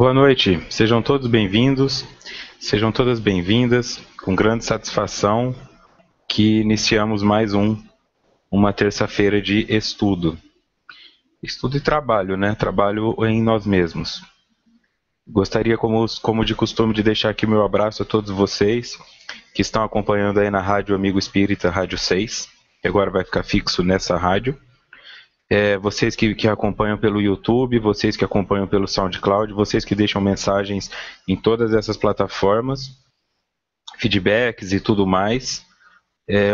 Boa noite, sejam todos bem-vindos, sejam todas bem-vindas, com grande satisfação que iniciamos mais uma terça-feira de estudo. Estudo e trabalho, né? Trabalho em nós mesmos. Gostaria, como de costume, de deixar aqui meu abraço a todos vocês que estão acompanhando aí na Rádio Amigo Espírita, Rádio 6, que agora vai ficar fixo nessa rádio. Vocês que acompanham pelo YouTube, vocês que acompanham pelo SoundCloud, vocês que deixam mensagens em todas essas plataformas, feedbacks e tudo mais,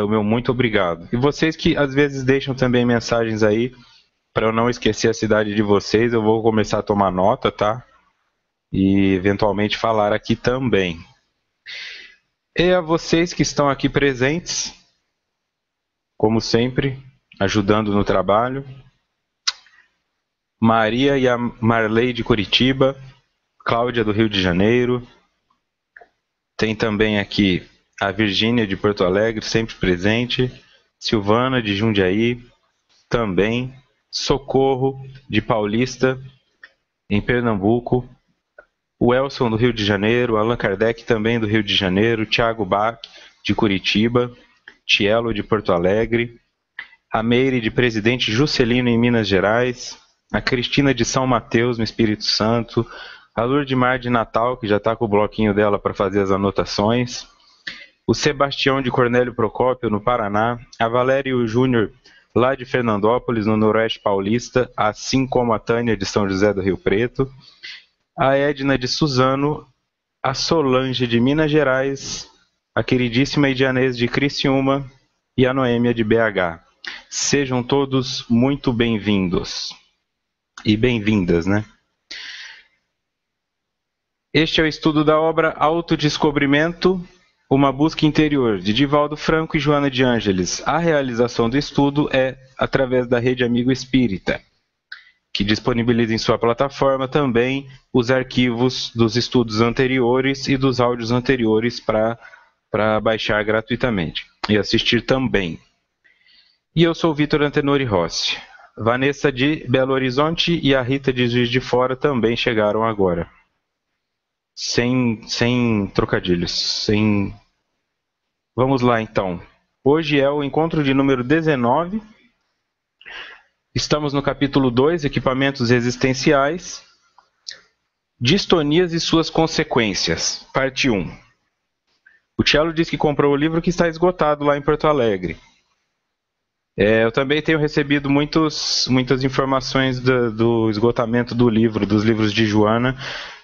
o meu muito obrigado. E vocês que às vezes deixam também mensagens aí, para eu não esquecer a cidade de vocês, eu vou começar a tomar nota, tá? E eventualmente falar aqui também. E a vocês que estão aqui presentes, como sempre, ajudando no trabalho. Maria e a Marley de Curitiba, Cláudia do Rio de Janeiro, tem também aqui a Virgínia de Porto Alegre, sempre presente, Silvana de Jundiaí, também, Socorro de Paulista, em Pernambuco, o Elson do Rio de Janeiro, Allan Kardec também do Rio de Janeiro, Thiago Bach de Curitiba, Tielo de Porto Alegre, a Meire de Presidente Juscelino em Minas Gerais, a Cristina de São Mateus, no Espírito Santo, a Lourdemar de Natal, que já está com o bloquinho dela para fazer as anotações, o Sebastião de Cornélio Procópio, no Paraná, a Valério Júnior, lá de Fernandópolis, no Noroeste Paulista, assim como a Tânia de São José do Rio Preto, a Edna de Suzano, a Solange de Minas Gerais, a queridíssima Idianês de Criciúma e a Noêmia de BH. Sejam todos muito bem-vindos. E bem-vindas, né? Este é o estudo da obra Autodescobrimento, uma busca interior, de Divaldo Franco e Joana de Ângeles. A realização do estudo é através da Rede Amigo Espírita, que disponibiliza em sua plataforma também os arquivos dos estudos anteriores e dos áudios anteriores para baixar gratuitamente e assistir também. E eu sou o Vitor Antenori Rossi. Vanessa de Belo Horizonte e a Rita de Juiz de Fora também chegaram agora. Sem trocadilhos. Vamos lá, então. Hoje é o encontro de número 19. Estamos no capítulo 2, Equipamentos Existenciais. Distonias e suas consequências. Parte 1. O Tielo diz que comprou o livro que está esgotado lá em Porto Alegre. Eu também tenho recebido muitas informações do esgotamento do livro, dos livros de Joana,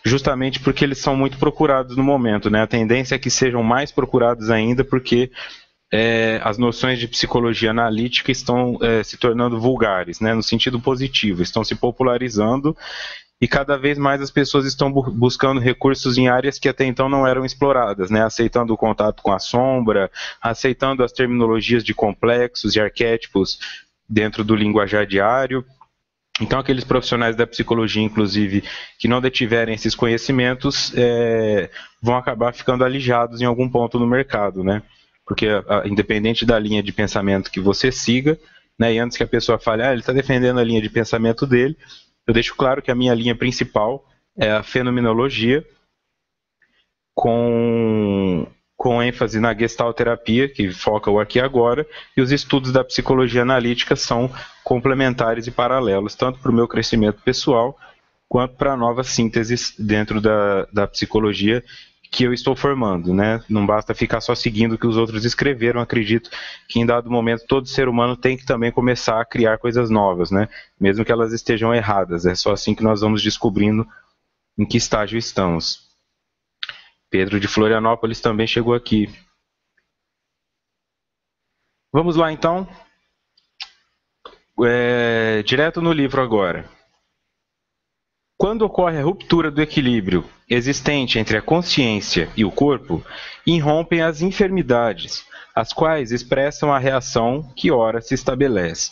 justamente porque eles são muito procurados no momento, né? A tendência é que sejam mais procurados ainda, porque as noções de psicologia analítica estão se tornando vulgares, né? No sentido positivo, estão se popularizando e cada vez mais as pessoas estão buscando recursos em áreas que até então não eram exploradas, né? Aceitando o contato com a sombra, aceitando as terminologias de complexos e arquétipos dentro do linguajar diário. Então, aqueles profissionais da psicologia, inclusive, que não detiverem esses conhecimentos, vão acabar ficando alijados em algum ponto no mercado, né? Porque, independente da linha de pensamento que você siga, né, e antes que a pessoa fale, ele está defendendo a linha de pensamento dele, eu deixo claro que a minha linha principal é a fenomenologia, com ênfase na gestalterapia, que foca o aqui e agora, e os estudos da psicologia analítica são complementares e paralelos, tanto para o meu crescimento pessoal, quanto para novas sínteses dentro da psicologia que eu estou formando, né? Não basta ficar só seguindo o que os outros escreveram, acredito que em dado momento todo ser humano tem que também começar a criar coisas novas, né? Mesmo que elas estejam erradas, é só assim que nós vamos descobrindo em que estágio estamos. Pedro de Florianópolis também chegou aqui. Vamos lá então, direto no livro agora. Quando ocorre a ruptura do equilíbrio existente entre a consciência e o corpo, irrompem as enfermidades, as quais expressam a reação que ora se estabelece.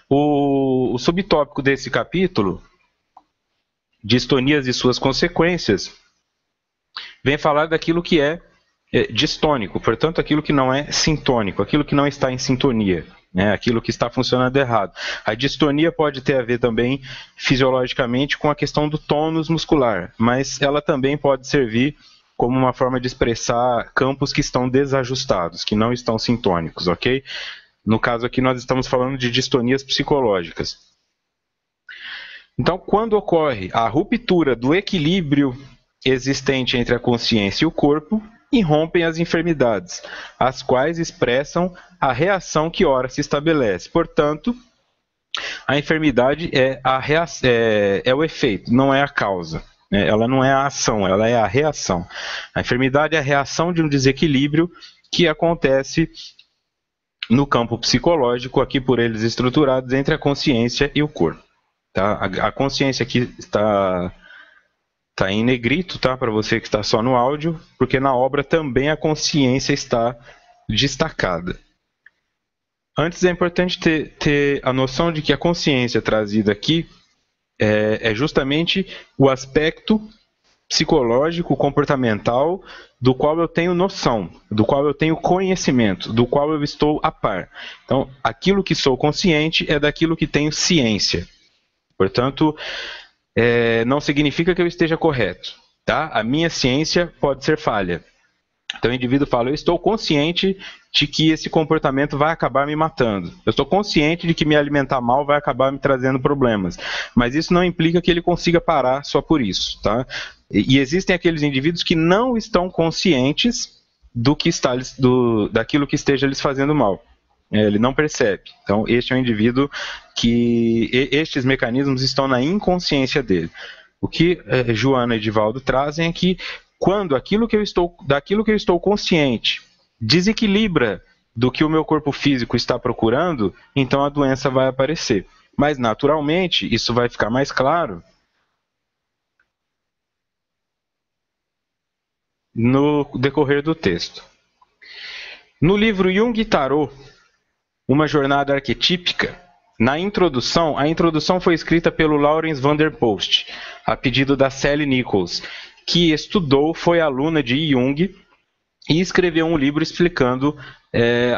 O subtópico desse capítulo, Distonias e suas consequências, vem falar daquilo que é distônico, portanto, aquilo que não é sintônico, aquilo que não está em sintonia, né, aquilo que está funcionando errado. A distonia pode ter a ver também fisiologicamente com a questão do tônus muscular, mas ela também pode servir como uma forma de expressar campos que estão desajustados, que não estão sintônicos, ok? No caso aqui nós estamos falando de distonias psicológicas. Então, quando ocorre a ruptura do equilíbrio existente entre a consciência e o corpo, irrompem as enfermidades, as quais expressam a reação que ora se estabelece. Portanto, a enfermidade é o efeito, não é a causa. Ela não é a ação, ela é a reação. A enfermidade é a reação de um desequilíbrio que acontece no campo psicológico, aqui por eles estruturados, entre a consciência e o corpo. Tá? A consciência aqui está em negrito, tá? Para você que está só no áudio, porque na obra também a consciência está destacada. Antes é importante ter a noção de que a consciência trazida aqui é justamente o aspecto psicológico, comportamental, do qual eu tenho noção, do qual eu tenho conhecimento, do qual eu estou a par. Então, aquilo que sou consciente é daquilo que tenho ciência. Portanto, não significa que eu esteja correto. Tá? A minha ciência pode ser falha. Então o indivíduo fala, eu estou consciente de que esse comportamento vai acabar me matando. Eu estou consciente de que me alimentar mal vai acabar me trazendo problemas. Mas isso não implica que ele consiga parar só por isso. Tá? E existem aqueles indivíduos que não estão conscientes daquilo que esteja lhes fazendo mal. Ele não percebe. Então, este é um indivíduo que estes mecanismos estão na inconsciência dele. O que Joana e Divaldo trazem é que quando daquilo que eu estou consciente desequilibra do que o meu corpo físico está procurando, então a doença vai aparecer. Mas, naturalmente, isso vai ficar mais claro no decorrer do texto. No livro Jung e Tarot, Uma Jornada Arquetípica, na introdução, a introdução foi escrita pelo Laurens van der Post, a pedido da Sally Nichols, que foi aluna de Jung e escreveu um livro explicando,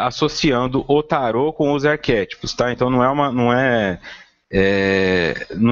associando o tarô com os arquétipos. Tá? Então não é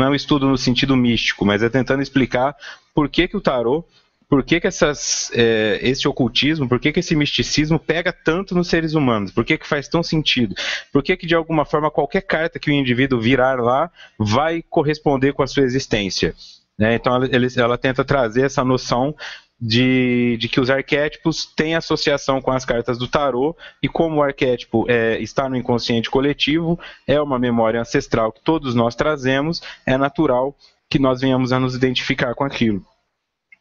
um estudo no sentido místico, mas é tentando explicar por que o tarô, por que esse ocultismo, por que esse misticismo pega tanto nos seres humanos, por que faz tão sentido, por que de alguma forma qualquer carta que o indivíduo virar lá vai corresponder com a sua existência. Então ela tenta trazer essa noção de que os arquétipos têm associação com as cartas do tarô, e como o arquétipo está no inconsciente coletivo, é uma memória ancestral que todos nós trazemos, é natural que nós venhamos a nos identificar com aquilo.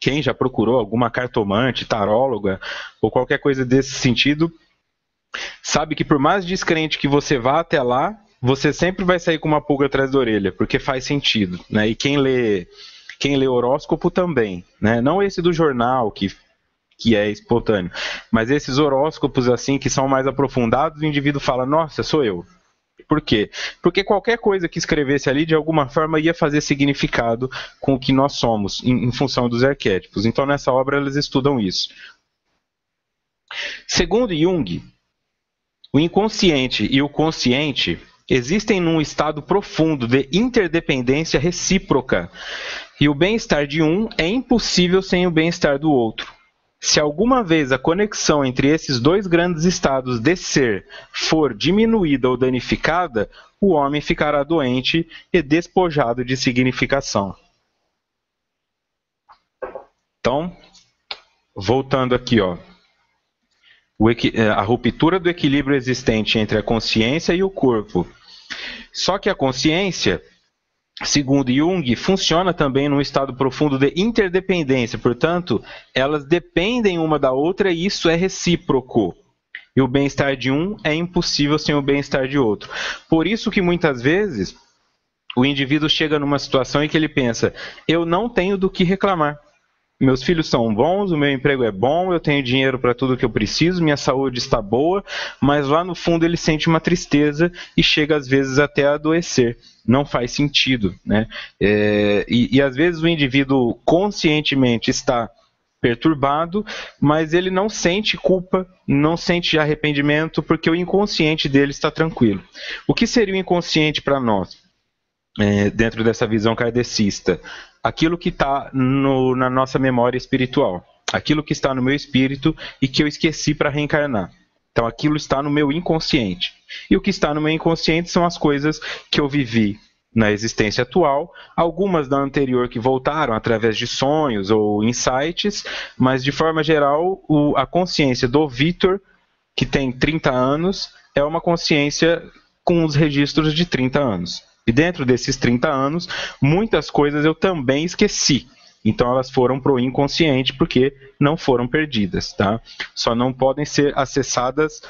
Quem já procurou alguma cartomante, taróloga ou qualquer coisa desse sentido, sabe que por mais descrente que você vá até lá, você sempre vai sair com uma pulga atrás da orelha, porque faz sentido. Né? E quem lê horóscopo também, né? Não esse do jornal, que é espontâneo, mas esses horóscopos assim que são mais aprofundados, o indivíduo fala, nossa, sou eu. Por quê? Porque qualquer coisa que escrevesse ali, de alguma forma, ia fazer significado com o que nós somos, em função dos arquétipos. Então, nessa obra, eles estudam isso. Segundo Jung, o inconsciente e o consciente existem num estado profundo de interdependência recíproca, e o bem-estar de um é impossível sem o bem-estar do outro. Se alguma vez a conexão entre esses dois grandes estados de ser for diminuída ou danificada, o homem ficará doente e despojado de significação. Então, voltando aqui, a ruptura do equilíbrio existente entre a consciência e o corpo. Só que a consciência, segundo Jung, funciona também num estado profundo de interdependência, portanto, elas dependem uma da outra e isso é recíproco. E o bem-estar de um é impossível sem o bem-estar de outro. Por isso que muitas vezes o indivíduo chega numa situação em que ele pensa, eu não tenho do que reclamar. Meus filhos são bons, o meu emprego é bom, eu tenho dinheiro para tudo que eu preciso, minha saúde está boa, mas lá no fundo ele sente uma tristeza e chega às vezes até a adoecer. Não faz sentido, né? E às vezes o indivíduo conscientemente está perturbado, mas ele não sente culpa, não sente arrependimento, porque o inconsciente dele está tranquilo. O que seria o inconsciente para nós, dentro dessa visão kardecista? Aquilo que está na nossa memória espiritual, aquilo que está no meu espírito e que eu esqueci para reencarnar. Então aquilo está no meu inconsciente. E o que está no meu inconsciente são as coisas que eu vivi na existência atual, algumas da anterior que voltaram através de sonhos ou insights, mas de forma geral a consciência do Vitor, que tem 30 anos, é uma consciência com os registros de 30 anos. E dentro desses 30 anos, muitas coisas eu também esqueci. Então elas foram para o inconsciente porque não foram perdidas, tá? Só não podem ser acessadas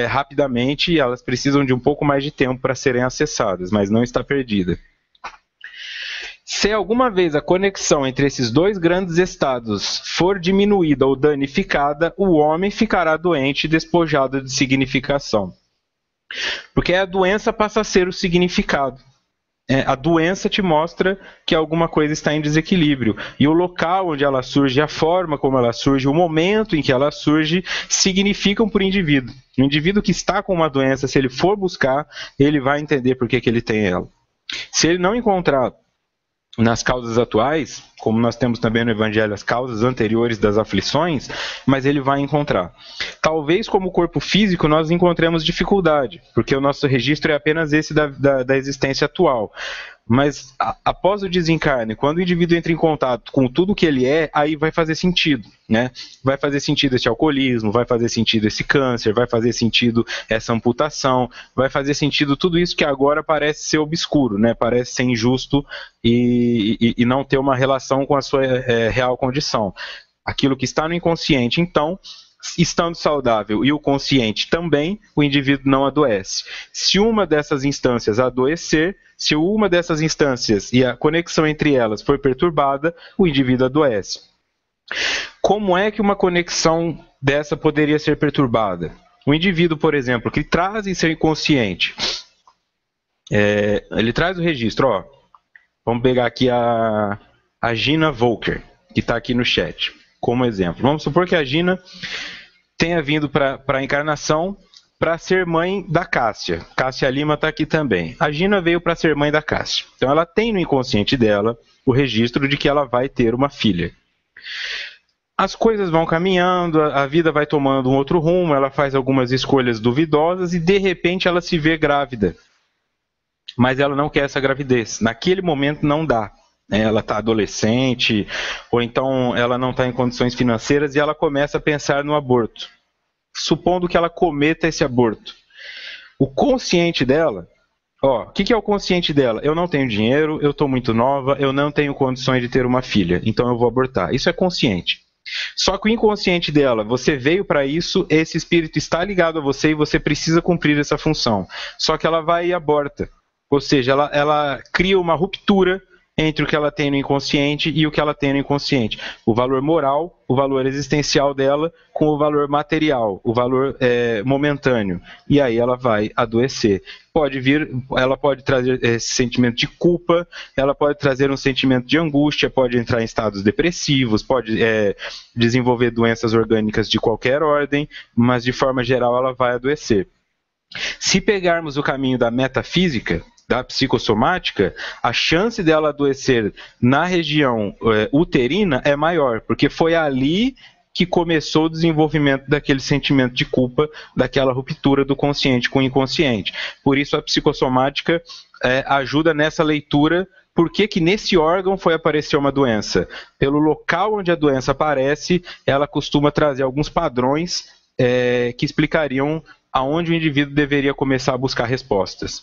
rapidamente e elas precisam de um pouco mais de tempo para serem acessadas, mas não está perdida. Se alguma vez a conexão entre esses dois grandes estados for diminuída ou danificada, o homem ficará doente e despojado de significação. Porque a doença passa a ser o significado. A doença te mostra que alguma coisa está em desequilíbrio. E o local onde ela surge, a forma como ela surge, o momento em que ela surge, significam para o indivíduo. O indivíduo que está com uma doença, se ele for buscar, ele vai entender por que ele tem ela. Se ele não encontrar nas causas atuais, como nós temos também no Evangelho as causas anteriores das aflições, mas ele vai encontrar. Talvez como corpo físico nós encontremos dificuldade, porque o nosso registro é apenas esse da existência atual. Mas após o desencarne, quando o indivíduo entra em contato com tudo que ele é, aí vai fazer sentido, né? Vai fazer sentido esse alcoolismo, vai fazer sentido esse câncer, vai fazer sentido essa amputação, vai fazer sentido tudo isso que agora parece ser obscuro, né? Parece ser injusto e não ter uma relação com a sua real condição. Aquilo que está no inconsciente, então, estando saudável e o consciente também, o indivíduo não adoece. Se uma dessas instâncias adoecer, se uma dessas instâncias e a conexão entre elas for perturbada, o indivíduo adoece. Como é que uma conexão dessa poderia ser perturbada? O indivíduo, por exemplo, que traz em seu inconsciente, ele traz o registro, ó, vamos pegar aqui a Gina Volker, que está aqui no chat, como exemplo. Vamos supor que a Gina tenha vindo para a encarnação para ser mãe da Cássia. Cássia Lima está aqui também. A Gina veio para ser mãe da Cássia. Então ela tem no inconsciente dela o registro de que ela vai ter uma filha. As coisas vão caminhando, a vida vai tomando um outro rumo, ela faz algumas escolhas duvidosas e de repente ela se vê grávida. Mas ela não quer essa gravidez. Naquele momento não dá. Ela está adolescente, ou então ela não está em condições financeiras e ela começa a pensar no aborto. Supondo que ela cometa esse aborto. O consciente dela, o que é o consciente dela? Eu não tenho dinheiro, eu estou muito nova, eu não tenho condições de ter uma filha, então eu vou abortar. Isso é consciente. Só que o inconsciente dela, você veio para isso, esse espírito está ligado a você e você precisa cumprir essa função. Só que ela vai e aborta. Ou seja, ela cria uma ruptura entre o que ela tem no inconsciente e o que ela tem no inconsciente. O valor moral, o valor existencial dela com o valor material, o valor momentâneo. E aí ela vai adoecer. Ela pode trazer esse sentimento de culpa, ela pode trazer um sentimento de angústia, pode entrar em estados depressivos, pode desenvolver doenças orgânicas de qualquer ordem, mas de forma geral ela vai adoecer. Se pegarmos o caminho da metafísica, da psicossomática, a chance dela adoecer na região uterina é maior, porque foi ali que começou o desenvolvimento daquele sentimento de culpa, daquela ruptura do consciente com o inconsciente. Por isso a psicossomática ajuda nessa leitura. Por que nesse órgão foi aparecer uma doença? Pelo local onde a doença aparece, ela costuma trazer alguns padrões que explicariam aonde o indivíduo deveria começar a buscar respostas.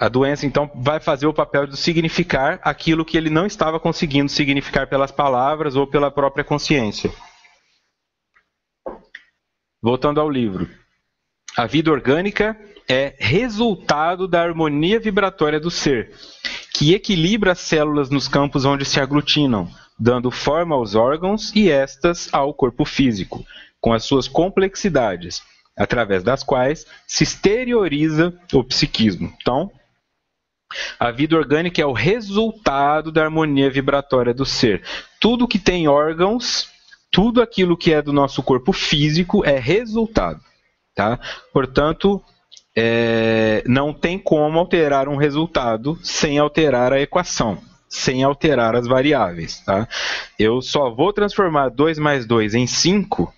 A doença, então, vai fazer o papel de significar aquilo que ele não estava conseguindo significar pelas palavras ou pela própria consciência. Voltando ao livro. A vida orgânica é resultado da harmonia vibratória do ser, que equilibra as células nos campos onde se aglutinam, dando forma aos órgãos e estas ao corpo físico, com as suas complexidades, através das quais se exterioriza o psiquismo. Então, A vida orgânica é o resultado da harmonia vibratória do ser. Tudo que tem órgãos, tudo aquilo que é do nosso corpo físico é resultado. Tá? Portanto, não tem como alterar um resultado sem alterar a equação, sem alterar as variáveis. Tá? Eu só vou transformar 2 mais 2 em 5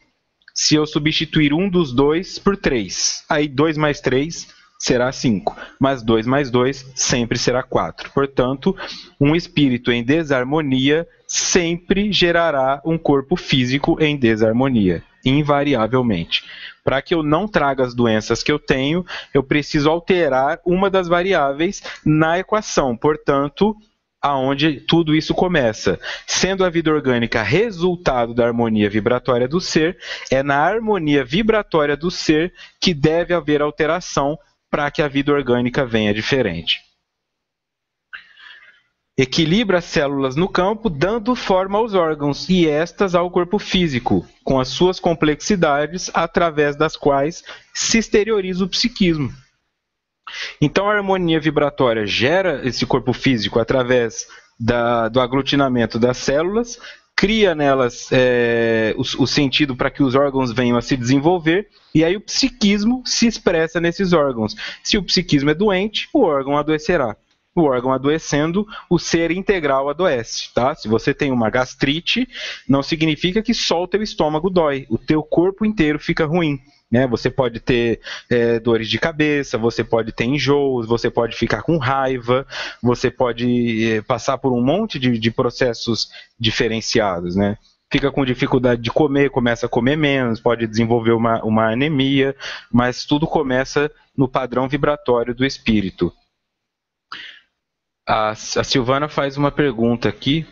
se eu substituir um dos dois por 3. Aí 2 mais 3 será 5, mas 2 mais 2 sempre será 4. Portanto, um espírito em desarmonia sempre gerará um corpo físico em desarmonia, invariavelmente. Para que eu não traga as doenças que eu tenho, eu preciso alterar uma das variáveis na equação. Portanto, aonde tudo isso começa. Sendo a vida orgânica resultado da harmonia vibratória do ser, é na harmonia vibratória do ser que deve haver alteração para que a vida orgânica venha diferente. Equilibra as células no campo, dando forma aos órgãos e estas ao corpo físico, com as suas complexidades, através das quais se exterioriza o psiquismo. Então, a harmonia vibratória gera esse corpo físico através do aglutinamento das células, cria nelas o sentido para que os órgãos venham a se desenvolver, e aí o psiquismo se expressa nesses órgãos. Se o psiquismo é doente, o órgão adoecerá. O órgão adoecendo, o ser integral adoece. Tá? Se você tem uma gastrite, não significa que só o teu estômago dói, o teu corpo inteiro fica ruim. Né? Você pode ter dores de cabeça, você pode ter enjoos, você pode ficar com raiva, você pode passar por um monte de processos diferenciados. Né? Fica com dificuldade de comer, começa a comer menos, pode desenvolver uma anemia, mas tudo começa no padrão vibratório do espírito. A Silvana faz uma pergunta aqui.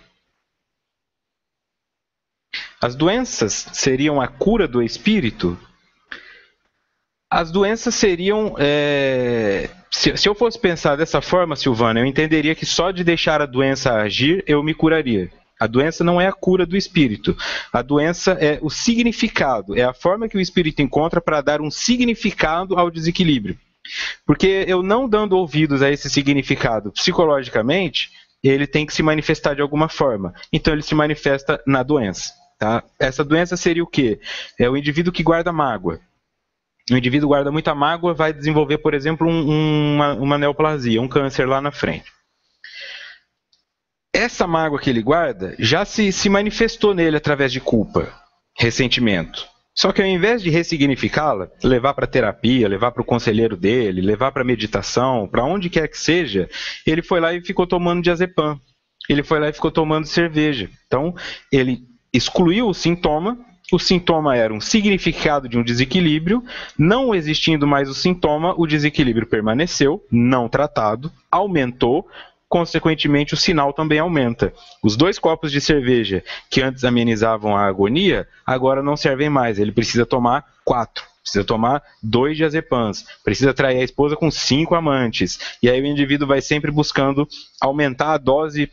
As doenças seriam a cura do espírito? As doenças seriam... Se eu fosse pensar dessa forma, Silvana, eu entenderia que só de deixar a doença agir, eu me curaria. A doença não é a cura do espírito. A doença é o significado, é a forma que o espírito encontra para dar um significado ao desequilíbrio. Porque eu não dando ouvidos a esse significado psicologicamente, ele tem que se manifestar de alguma forma. Então ele se manifesta na doença. Tá? Essa doença seria o quê? É o indivíduo que guarda mágoa. O indivíduo guarda muita mágoa, vai desenvolver, por exemplo, uma neoplasia, um câncer lá na frente. Essa mágoa que ele guarda já se manifestou nele através de culpa, ressentimento. Só que ao invés de ressignificá-la, levar para terapia, levar para o conselheiro dele, levar para meditação, para onde quer que seja, ele foi lá e ficou tomando diazepam. Ele foi lá e ficou tomando cerveja. Então, ele excluiu o sintoma era um significado de um desequilíbrio, não existindo mais o sintoma, o desequilíbrio permaneceu, não tratado, aumentou, consequentemente o sinal também aumenta. Os 2 copos de cerveja que antes amenizavam a agonia, agora não servem mais, ele precisa tomar 4. Precisa tomar 2 diazepams, precisa trair a esposa com 5 amantes. E aí o indivíduo vai sempre buscando aumentar a dose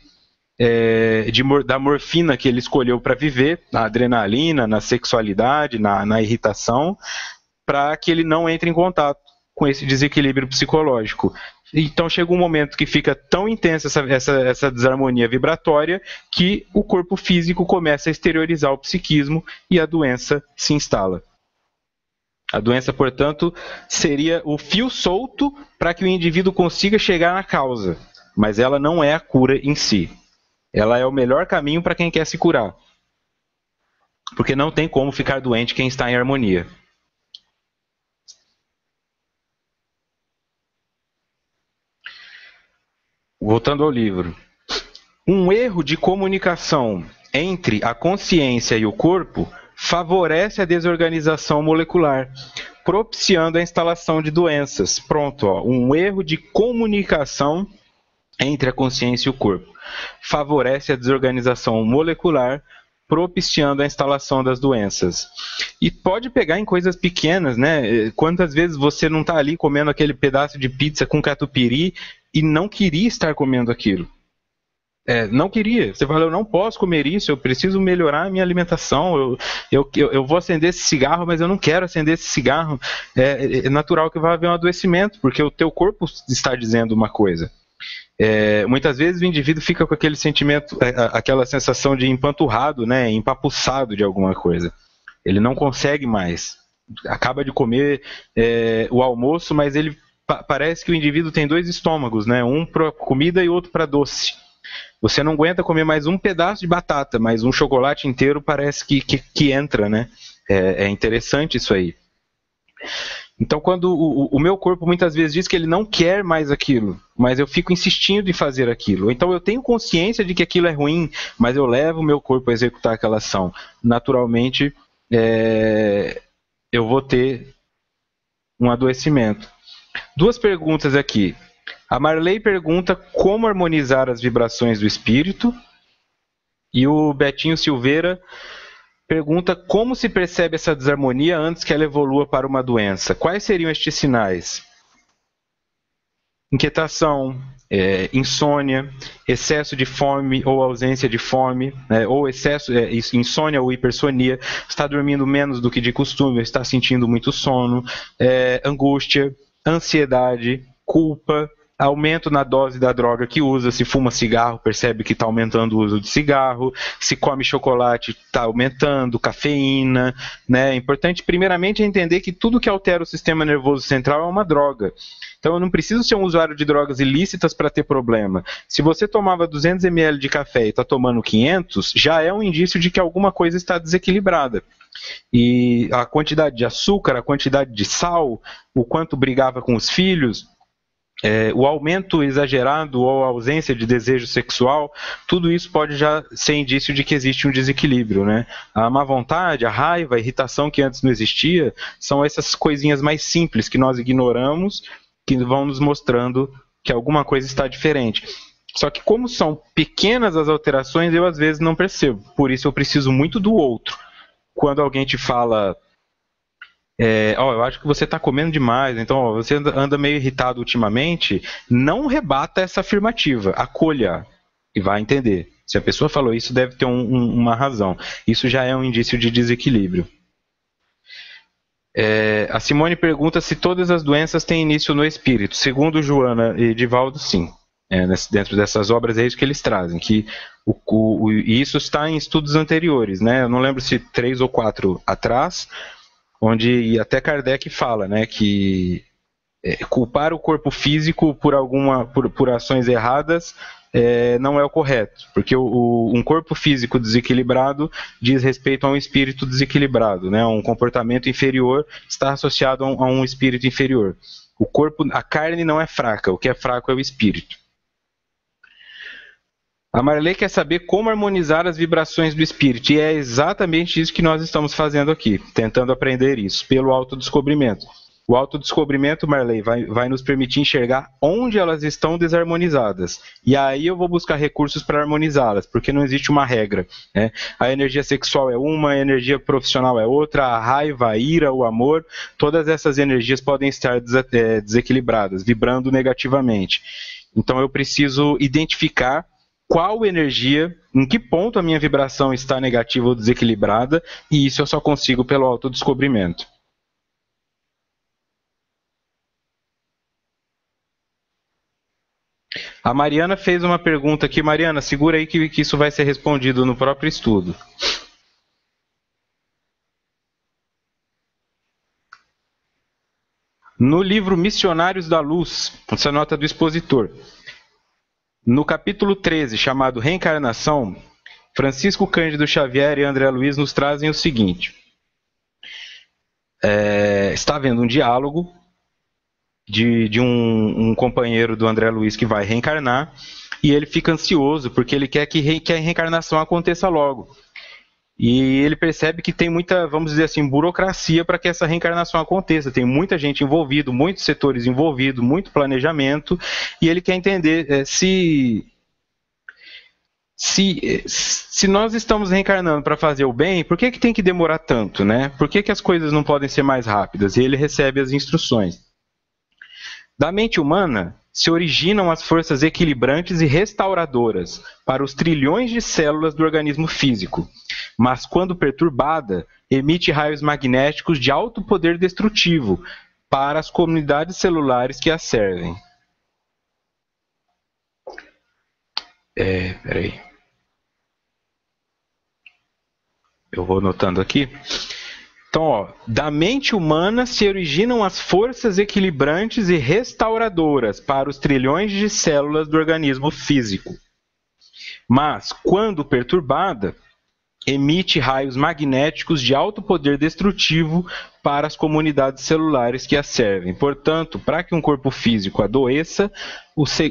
da morfina que ele escolheu para viver, na adrenalina, na sexualidade, na irritação, para que ele não entre em contato com esse desequilíbrio psicológico. Então chega um momento que fica tão intensa essa desarmonia vibratória que o corpo físico começa a exteriorizar o psiquismo e a doença se instala. A doença, portanto, seria o fio solto para que o indivíduo consiga chegar na causa, mas ela não é a cura em si. Ela é o melhor caminho para quem quer se curar. Porque não tem como ficar doente quem está em harmonia. Voltando ao livro. Um erro de comunicação entre a consciência e o corpo favorece a desorganização molecular, propiciando a instalação de doenças. Pronto, ó, um erro de comunicação entre a consciência e o corpo favorece a desorganização molecular, propiciando a instalação das doenças. E pode pegar em coisas pequenas, né? Quantas vezes você não está ali comendo aquele pedaço de pizza com catupiry e não queria estar comendo aquilo? Não queria. Você fala, eu não posso comer isso, eu preciso melhorar a minha alimentação, eu vou acender esse cigarro, mas eu não quero acender esse cigarro. É natural que vai haver um adoecimento, porque o teu corpo está dizendo uma coisa. Muitas vezes o indivíduo fica com aquele sentimento, aquela sensação de empanturrado, né, empapuçado de alguma coisa. Ele não consegue mais. Acaba de comer o almoço, mas ele parece que o indivíduo tem dois estômagos, né, um para comida e outro para doce. Você não aguenta comer mais um pedaço de batata, mas um chocolate inteiro parece que entra, né? É interessante isso aí. Então, quando o meu corpo muitas vezes diz que ele não quer mais aquilo, mas eu fico insistindo em fazer aquilo. Então, eu tenho consciência de que aquilo é ruim, mas eu levo o meu corpo a executar aquela ação. Naturalmente, eu vou ter um adoecimento. Duas perguntas aqui. A Marley pergunta como harmonizar as vibrações do espírito. E o Betinho Silveira pergunta como se percebe essa desarmonia antes que ela evolua para uma doença. Quais seriam estes sinais? Inquietação, insônia, excesso de fome ou ausência de fome, ou excesso, insônia ou hipersonia, está dormindo menos do que de costume, está sentindo muito sono, angústia, ansiedade, culpa, aumento na dose da droga que usa, se fuma cigarro, percebe que está aumentando o uso de cigarro, se come chocolate, está aumentando, cafeína, né? É importante, primeiramente, entender que tudo que altera o sistema nervoso central é uma droga. Então, eu não preciso ser um usuário de drogas ilícitas para ter problema. Se você tomava 200 ml de café e está tomando 500, já é um indício de que alguma coisa está desequilibrada. E a quantidade de açúcar, a quantidade de sal, o quanto brigava com os filhos, o aumento exagerado ou a ausência de desejo sexual, tudo isso pode já ser indício de que existe um desequilíbrio, né? A má vontade, a raiva, a irritação que antes não existia, são essas coisinhas mais simples que nós ignoramos, que vão nos mostrando que alguma coisa está diferente. Só que como são pequenas as alterações, eu às vezes não percebo. Por isso eu preciso muito do outro. Quando alguém te fala... eu acho que você está comendo demais, então você anda meio irritado ultimamente, não rebata essa afirmativa, acolha e vai entender. Se a pessoa falou isso, deve ter uma razão. Isso já é um indício de desequilíbrio. A Simone pergunta se todas as doenças têm início no espírito. Segundo Joana e Divaldo, sim. Dentro dessas obras é isso que eles trazem, que e isso está em estudos anteriores, né? Eu não lembro se 3 ou 4 atrás, onde até Kardec fala, né, que culpar o corpo físico por ações erradas não é o correto, porque um corpo físico desequilibrado diz respeito a um espírito desequilibrado, né? Um comportamento inferior está associado a um espírito inferior. O corpo, a carne não é fraca, o que é fraco é o espírito. A Marley quer saber como harmonizar as vibrações do espírito, e é exatamente isso que nós estamos fazendo aqui, tentando aprender isso, pelo autodescobrimento. O autodescobrimento, Marley, vai nos permitir enxergar onde elas estão desarmonizadas. E aí eu vou buscar recursos para harmonizá-las, porque não existe uma regra, né? A energia sexual é uma, a energia profissional é outra, a raiva, a ira, o amor, todas essas energias podem estar desequilibradas, vibrando negativamente. Então eu preciso identificar qual energia, em que ponto a minha vibração está negativa ou desequilibrada, e isso eu só consigo pelo autodescobrimento. A Mariana fez uma pergunta aqui. Mariana, segura aí que isso vai ser respondido no próprio estudo. No livro Missionários da Luz, essa nota do expositor, no capítulo 13, chamado Reencarnação, Francisco Cândido Xavier e André Luiz nos trazem o seguinte. Está havendo um diálogo de um companheiro do André Luiz que vai reencarnar, e ele fica ansioso porque ele quer que a reencarnação aconteça logo. E ele percebe que tem muita, vamos dizer assim, burocracia para que essa reencarnação aconteça. Tem muita gente envolvida, muitos setores envolvidos, muito planejamento, e ele quer entender se nós estamos reencarnando para fazer o bem, por que tem que demorar tanto, né? Por que as coisas não podem ser mais rápidas? E ele recebe as instruções. Da mente humana se originam as forças equilibrantes e restauradoras para os trilhões de células do organismo físico, mas quando perturbada, emite raios magnéticos de alto poder destrutivo para as comunidades celulares que a servem. Peraí. Eu vou anotando aqui. Então, ó, da mente humana se originam as forças equilibrantes e restauradoras para os trilhões de células do organismo físico. Mas, quando perturbada, emite raios magnéticos de alto poder destrutivo para as comunidades celulares que a servem. Portanto, para que um corpo físico adoeça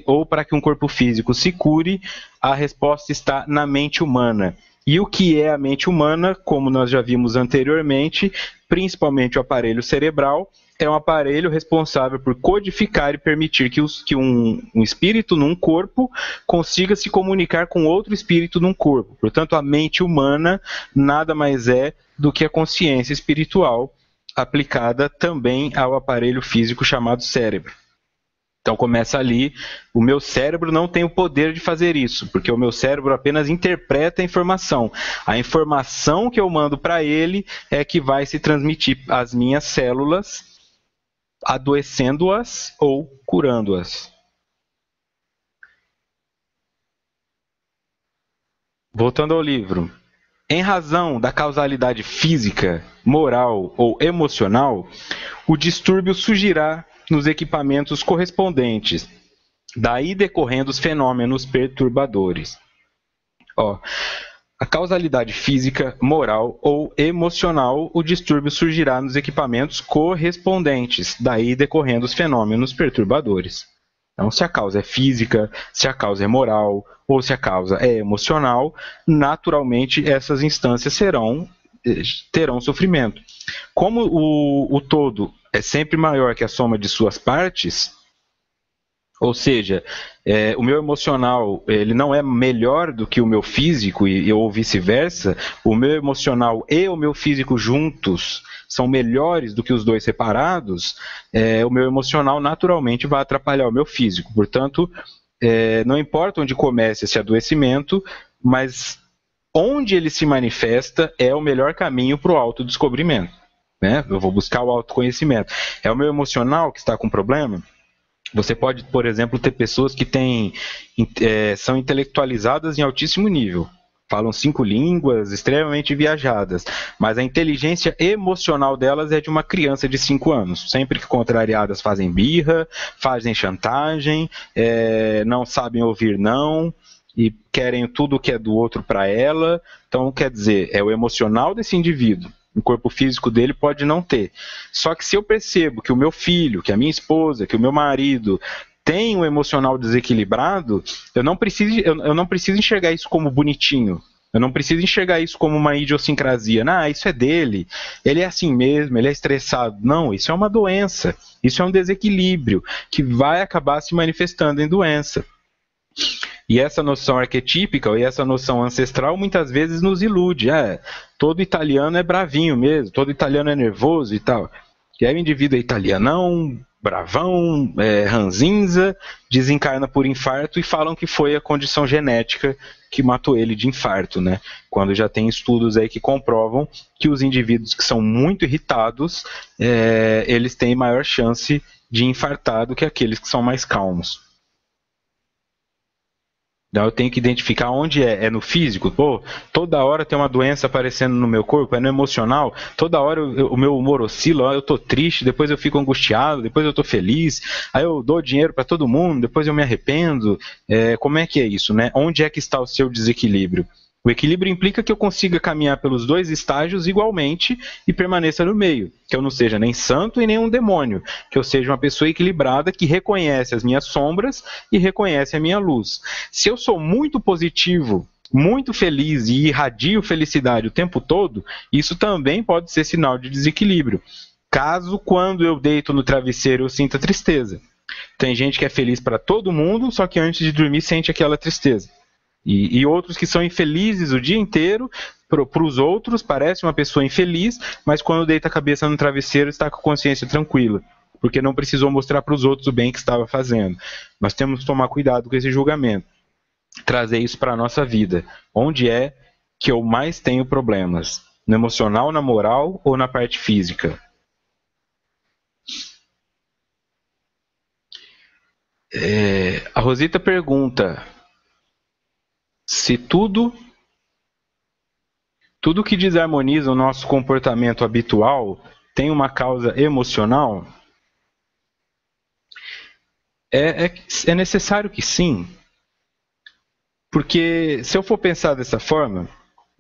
ou para que um corpo físico se cure, a resposta está na mente humana. E o que é a mente humana, como nós já vimos anteriormente, principalmente o aparelho cerebral, é um aparelho responsável por codificar e permitir que um espírito num corpo consiga se comunicar com outro espírito num corpo. Portanto, a mente humana nada mais é do que a consciência espiritual aplicada também ao aparelho físico chamado cérebro. Então começa ali, o meu cérebro não tem o poder de fazer isso, porque o meu cérebro apenas interpreta a informação. A informação que eu mando para ele é que vai se transmitir às minhas células, adoecendo-as ou curando-as. Voltando ao livro. Em razão da causalidade física, moral ou emocional, o distúrbio surgirá nos equipamentos correspondentes, daí decorrendo os fenômenos perturbadores. Ó, a causalidade física, moral ou emocional, o distúrbio surgirá nos equipamentos correspondentes, daí decorrendo os fenômenos perturbadores. Então, se a causa é física, se a causa é moral ou se a causa é emocional, naturalmente essas instâncias terão sofrimento. Como o todo é sempre maior que a soma de suas partes, ou seja, o meu emocional ele não é melhor do que o meu físico ou vice-versa, o meu emocional e o meu físico juntos são melhores do que os dois separados, o meu emocional naturalmente vai atrapalhar o meu físico. Portanto, não importa onde comece esse adoecimento, mas onde ele se manifesta é o melhor caminho para o autodescobrimento. Né? Eu vou buscar o autoconhecimento. É o meu emocional que está com problema? Você pode, por exemplo, ter pessoas que são intelectualizadas em altíssimo nível, falam 5 línguas, extremamente viajadas, mas a inteligência emocional delas é de uma criança de 5 anos. Sempre que contrariadas fazem birra, fazem chantagem, não sabem ouvir não, e querem tudo que é do outro para ela. Então, quer dizer, é o emocional desse indivíduo. O corpo físico dele pode não ter. Só que se eu percebo que o meu filho, que a minha esposa, que o meu marido tem um emocional desequilibrado, eu não preciso enxergar isso como bonitinho. Eu não preciso enxergar isso como uma idiosincrasia. Não, isso é dele. Ele é assim mesmo, ele é estressado. Não, isso é uma doença. Isso é um desequilíbrio que vai acabar se manifestando em doença. E essa noção arquetípica e essa noção ancestral muitas vezes nos ilude. Todo italiano é bravinho mesmo, todo italiano é nervoso e tal. E aí o indivíduo é italianão, bravão, ranzinza, desencarna por infarto e falam que foi a condição genética que matou ele de infarto, né? Quando já tem estudos aí que comprovam que os indivíduos que são muito irritados, eles têm maior chance de infartar do que aqueles que são mais calmos. Então eu tenho que identificar onde é. É no físico? Pô, toda hora tem uma doença aparecendo no meu corpo, é no emocional, toda hora o meu humor oscila, eu tô triste, depois eu fico angustiado, depois eu tô feliz, aí eu dou dinheiro para todo mundo, depois eu me arrependo. Como é que é isso, né? Onde é que está o seu desequilíbrio? O equilíbrio implica que eu consiga caminhar pelos dois estágios igualmente e permaneça no meio. Que eu não seja nem santo e nem um demônio. Que eu seja uma pessoa equilibrada que reconhece as minhas sombras e reconhece a minha luz. Se eu sou muito positivo, muito feliz e irradio felicidade o tempo todo, isso também pode ser sinal de desequilíbrio. Caso quando eu deito no travesseiro eu sinta tristeza. Tem gente que é feliz para todo mundo, só que antes de dormir sente aquela tristeza. E outros que são infelizes o dia inteiro, para os outros parece uma pessoa infeliz, mas quando deita a cabeça no travesseiro está com a consciência tranquila, porque não precisou mostrar para os outros o bem que estava fazendo. Nós temos que tomar cuidado com esse julgamento, trazer isso para a nossa vida. Onde é que eu mais tenho problemas? No emocional, na moral ou na parte física? A Rosita pergunta: Se tudo que desarmoniza o nosso comportamento habitual tem uma causa emocional, é necessário que sim. Porque se eu for pensar dessa forma,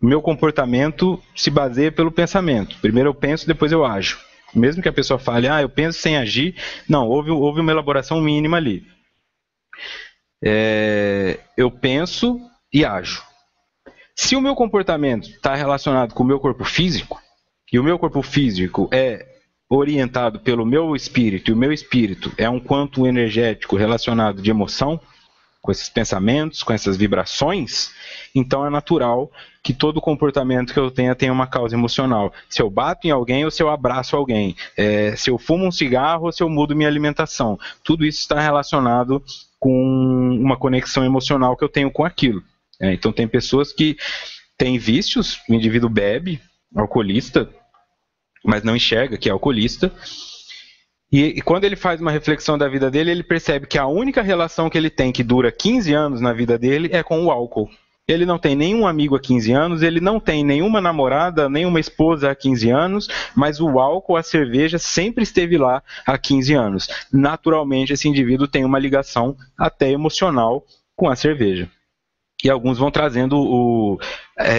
meu comportamento se baseia pelo pensamento. Primeiro eu penso, depois eu ajo. Mesmo que a pessoa fale, eu penso sem agir, não, houve uma elaboração mínima ali. Eu penso e ajo. Se o meu comportamento está relacionado com o meu corpo físico, e o meu corpo físico é orientado pelo meu espírito, e o meu espírito é um quanto energético relacionado de emoção, com esses pensamentos, com essas vibrações, então é natural que todo comportamento que eu tenha uma causa emocional. Se eu bato em alguém ou se eu abraço alguém, se eu fumo um cigarro ou se eu mudo minha alimentação, tudo isso está relacionado com uma conexão emocional que eu tenho com aquilo. Então tem pessoas que têm vícios, o indivíduo bebe, alcoolista, mas não enxerga que é alcoolista. E quando ele faz uma reflexão da vida dele, ele percebe que a única relação que ele tem que dura 15 anos na vida dele é com o álcool. Ele não tem nenhum amigo há 15 anos, ele não tem nenhuma namorada, nenhuma esposa há 15 anos, mas o álcool, a cerveja, sempre esteve lá há 15 anos. Naturalmente, esse indivíduo tem uma ligação até emocional com a cerveja. E alguns vão trazendo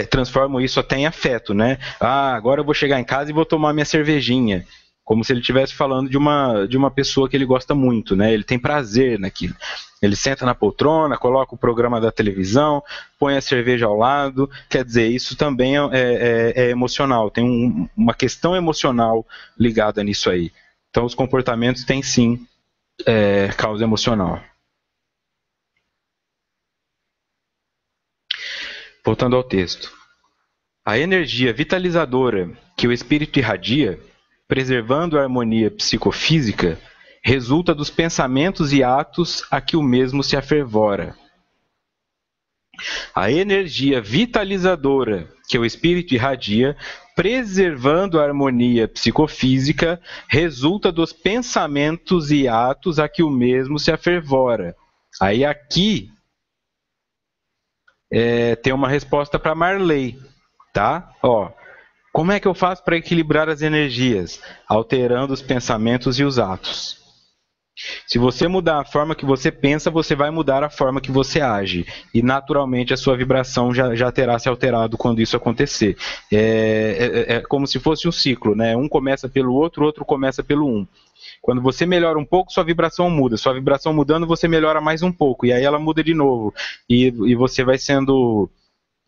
transformam isso até em afeto, né? Agora eu vou chegar em casa e vou tomar minha cervejinha. Como se ele estivesse falando de uma pessoa que ele gosta muito, né? Ele tem prazer naquilo. Ele senta na poltrona, coloca o programa da televisão, põe a cerveja ao lado. Quer dizer, isso também é emocional. Tem uma questão emocional ligada nisso aí. Então, os comportamentos têm sim causa emocional. Voltando ao texto. A energia vitalizadora que o espírito irradia, preservando a harmonia psicofísica, resulta dos pensamentos e atos a que o mesmo se afervora. A energia vitalizadora que o espírito irradia, preservando a harmonia psicofísica, resulta dos pensamentos e atos a que o mesmo se afervora. Aí aqui tem uma resposta para Marley, tá? Como é que eu faço para equilibrar as energias? Alterando os pensamentos e os atos. Se você mudar a forma que você pensa, você vai mudar a forma que você age. E naturalmente a sua vibração já terá se alterado quando isso acontecer. É como se fosse um ciclo, né? Um começa pelo outro, o outro começa pelo um. Quando você melhora um pouco, sua vibração muda. Sua vibração mudando, você melhora mais um pouco. E aí ela muda de novo. E você vai sendo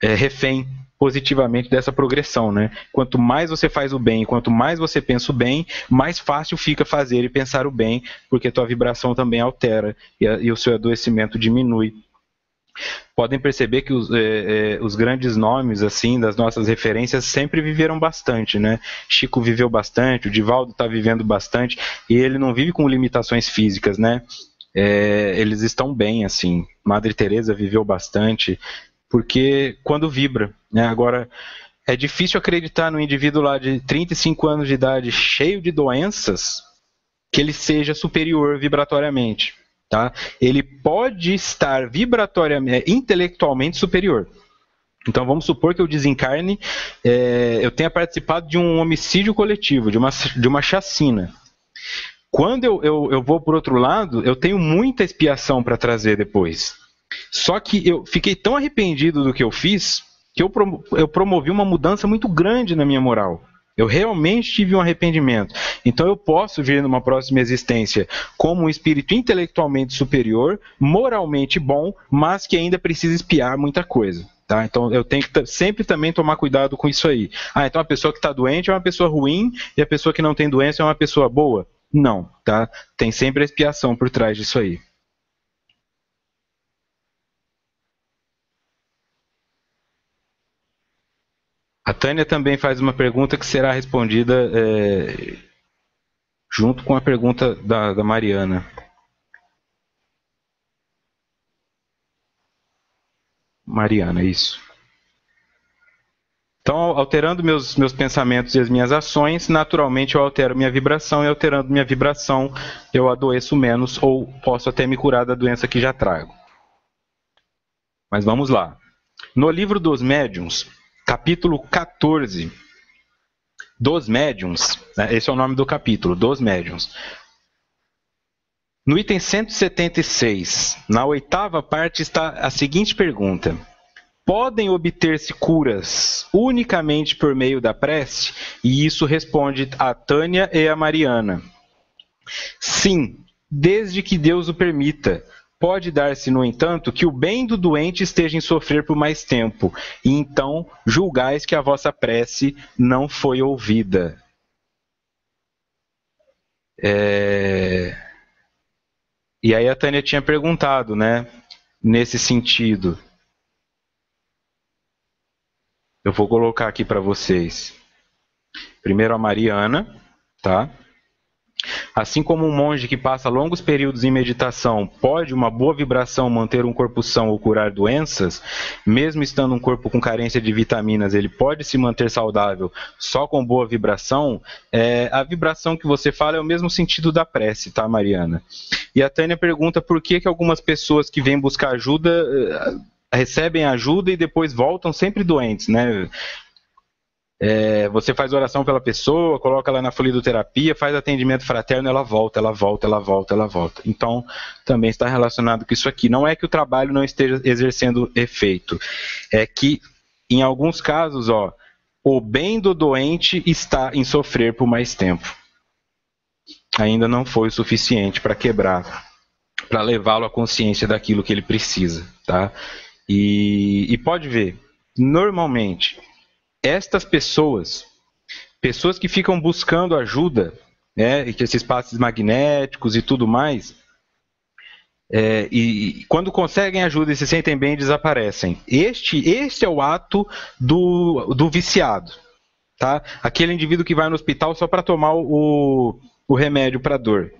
refém positivamente dessa progressão, né? Quanto mais você faz o bem, quanto mais você pensa o bem, mais fácil fica fazer e pensar o bem, porque tua vibração também altera e o seu adoecimento diminui. Podem perceber que os grandes nomes assim das nossas referências sempre viveram bastante, né? Chico viveu bastante, o Divaldo está vivendo bastante e ele não vive com limitações físicas, né? Eles estão bem assim. Madre Teresa viveu bastante, porque quando vibra, né? Agora, é difícil acreditar no indivíduo lá de 35 anos de idade, cheio de doenças, que ele seja superior vibratoriamente, tá? Ele pode estar vibratoriamente, intelectualmente superior. Então vamos supor que eu desencarne, eu tenha participado de um homicídio coletivo, de uma chacina. Quando eu vou por outro lado, eu tenho muita expiação para trazer depois. Só que eu fiquei tão arrependido do que eu fiz que eu promovi uma mudança muito grande na minha moral. Eu realmente tive um arrependimento. Então eu posso vir numa próxima existência como um espírito intelectualmente superior, moralmente bom, mas que ainda precisa expiar muita coisa. Tá? Então eu tenho que sempre também tomar cuidado com isso aí. Então a pessoa que está doente é uma pessoa ruim e a pessoa que não tem doença é uma pessoa boa? Não, tá? Tem sempre a expiação por trás disso aí. A Tânia também faz uma pergunta que será respondida junto com a pergunta da Mariana. Mariana, isso. Então, alterando meus pensamentos e as minhas ações, naturalmente eu altero minha vibração, e alterando minha vibração, eu adoeço menos ou posso até me curar da doença que já trago. Mas vamos lá. No livro dos Médiuns, capítulo 14, dos Médiuns, né, esse é o nome do capítulo, dos Médiuns. No item 176, na oitava parte, está a seguinte pergunta: podem obter-se curas unicamente por meio da prece? E isso responde a Tânia e a Mariana. Sim, desde que Deus o permita. Pode dar-se, no entanto, que o bem do doente esteja em sofrer por mais tempo, e então julgais que a vossa prece não foi ouvida. E aí a Tânia tinha perguntado, né, nesse sentido. Eu vou colocar aqui para vocês. Primeiro a Mariana, tá? Assim como um monge que passa longos períodos em meditação, pode uma boa vibração manter um corpo são ou curar doenças, mesmo estando um corpo com carência de vitaminas, ele pode se manter saudável só com boa vibração. A vibração que você fala é o mesmo sentido da prece, tá, Mariana? E a Tânia pergunta por que algumas pessoas que vêm buscar ajuda recebem ajuda e depois voltam sempre doentes, né? Você faz oração pela pessoa, coloca ela na fluidoterapia, faz atendimento fraterno, ela volta. Então, também está relacionado com isso aqui. Não é que o trabalho não esteja exercendo efeito, é que, em alguns casos, o bem do doente está em sofrer por mais tempo. Ainda não foi o suficiente para quebrar, para levá-lo à consciência daquilo que ele precisa, tá? E pode ver, normalmente, estas pessoas que ficam buscando ajuda, e que esses passes magnéticos e tudo mais, e quando conseguem ajuda e se sentem bem, desaparecem. Este é o ato do viciado, tá? Aquele indivíduo que vai no hospital só para tomar o remédio para dor.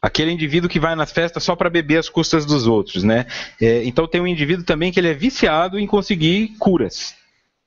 Aquele indivíduo que vai nas festas só para beber às custas dos outros, né? Então tem um indivíduo também que ele é viciado em conseguir curas,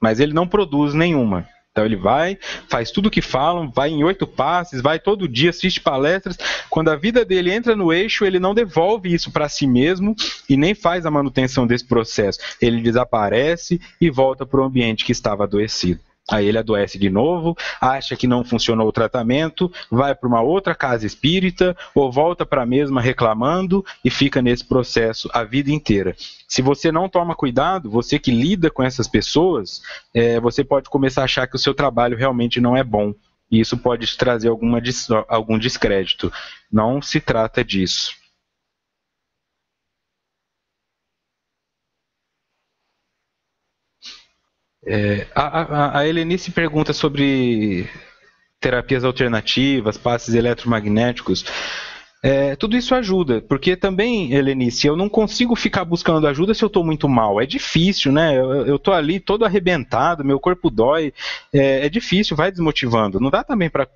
mas ele não produz nenhuma. Então ele vai, faz tudo o que falam, vai em 8 passes, vai todo dia, assiste palestras. Quando a vida dele entra no eixo, ele não devolve isso para si mesmo e nem faz a manutenção desse processo. Ele desaparece e volta para o ambiente que estava adoecido. Aí ele adoece de novo, acha que não funcionou o tratamento, vai para uma outra casa espírita ou volta para a mesma reclamando e fica nesse processo a vida inteira. Se você não toma cuidado, você que lida com essas pessoas, você pode começar a achar que o seu trabalho realmente não é bom. E isso pode te trazer algum descrédito. Não se trata disso. A Helenice pergunta sobre terapias alternativas, passes eletromagnéticos. Tudo isso ajuda, porque também, Helenice, eu não consigo ficar buscando ajuda se eu estou muito mal. É difícil, né? Eu estou ali todo arrebentado, meu corpo dói. É difícil, vai desmotivando. Não dá também para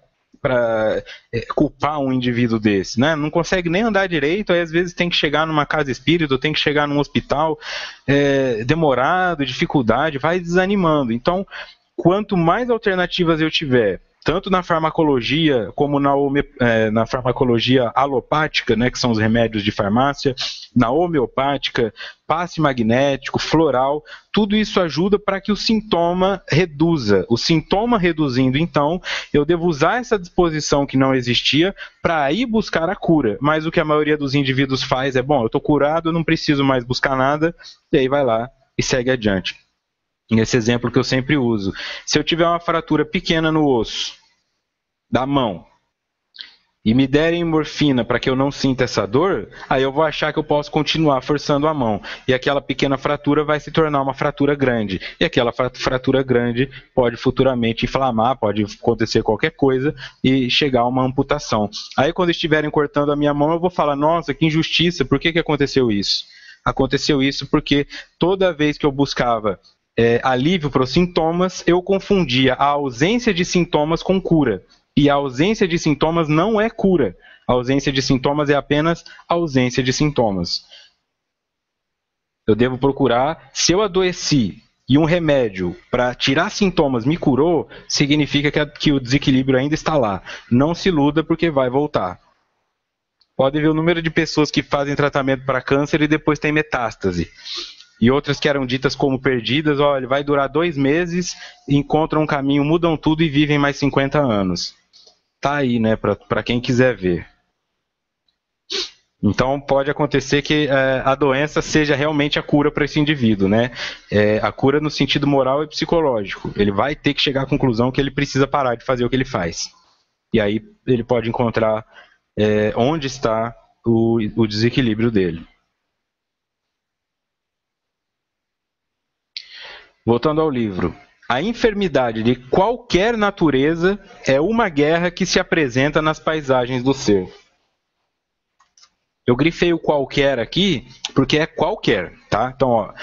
culpar um indivíduo desse, né? Não consegue nem andar direito, aí às vezes tem que chegar numa casa espírita, tem que chegar num hospital demorado, dificuldade, vai desanimando. Então, quanto mais alternativas eu tiver, tanto na farmacologia como na farmacologia alopática, né, que são os remédios de farmácia, na homeopática, passe magnético, floral, tudo isso ajuda para que o sintoma reduza. O sintoma reduzindo, então, eu devo usar essa disposição que não existia para ir buscar a cura. Mas o que a maioria dos indivíduos faz é, bom, eu estou curado, eu não preciso mais buscar nada, e aí vai lá e segue adiante. Nesse exemplo que eu sempre uso. Se eu tiver uma fratura pequena no osso da mão e me derem morfina para que eu não sinta essa dor, aí eu vou achar que eu posso continuar forçando a mão. E aquela pequena fratura vai se tornar uma fratura grande. E aquela fratura grande pode futuramente inflamar, pode acontecer qualquer coisa e chegar a uma amputação. Aí quando estiverem cortando a minha mão, eu vou falar, nossa, que injustiça, por que aconteceu isso? Aconteceu isso porque toda vez que eu buscava alívio para os sintomas, eu confundia a ausência de sintomas com cura. E a ausência de sintomas não é cura. A ausência de sintomas é apenas ausência de sintomas. Eu devo procurar, se eu adoeci e um remédio para tirar sintomas me curou, significa que o desequilíbrio ainda está lá. Não se iluda porque vai voltar. Pode ver o número de pessoas que fazem tratamento para câncer e depois tem metástase. e outras que eram ditas como perdidas, olha, vai durar 2 meses, encontram um caminho, mudam tudo e vivem mais 50 anos. Tá aí, né, para quem quiser ver. Então pode acontecer que a doença seja realmente a cura para esse indivíduo, né? A cura no sentido moral e psicológico. Ele vai ter que chegar à conclusão que ele precisa parar de fazer o que ele faz. E aí ele pode encontrar onde está o desequilíbrio dele. Voltando ao livro. A enfermidade de qualquer natureza é uma guerra que se apresenta nas paisagens do ser. Eu grifei o qualquer aqui porque é qualquer, tá? Então, ó,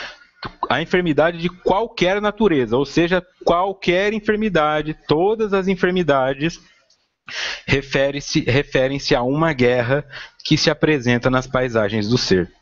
a enfermidade de qualquer natureza, ou seja, qualquer enfermidade, todas as enfermidades referem-se a uma guerra que se apresenta nas paisagens do ser.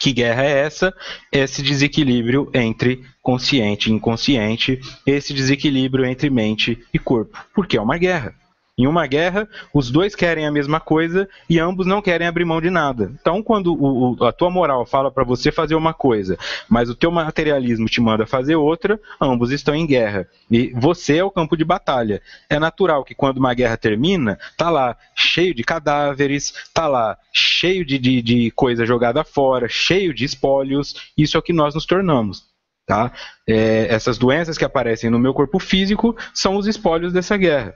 Que guerra é essa? Esse desequilíbrio entre consciente e inconsciente, esse desequilíbrio entre mente e corpo, porque é uma guerra. Em uma guerra, os dois querem a mesma coisa e ambos não querem abrir mão de nada. Então, quando a tua moral fala para você fazer uma coisa, mas o teu materialismo te manda fazer outra, ambos estão em guerra. E você é o campo de batalha. É natural que quando uma guerra termina, tá lá cheio de cadáveres, tá lá cheio de coisa jogada fora, cheio de espólios. Isso é o que nós nos tornamos. Tá? Essas doenças que aparecem no meu corpo físico são os espólios dessa guerra.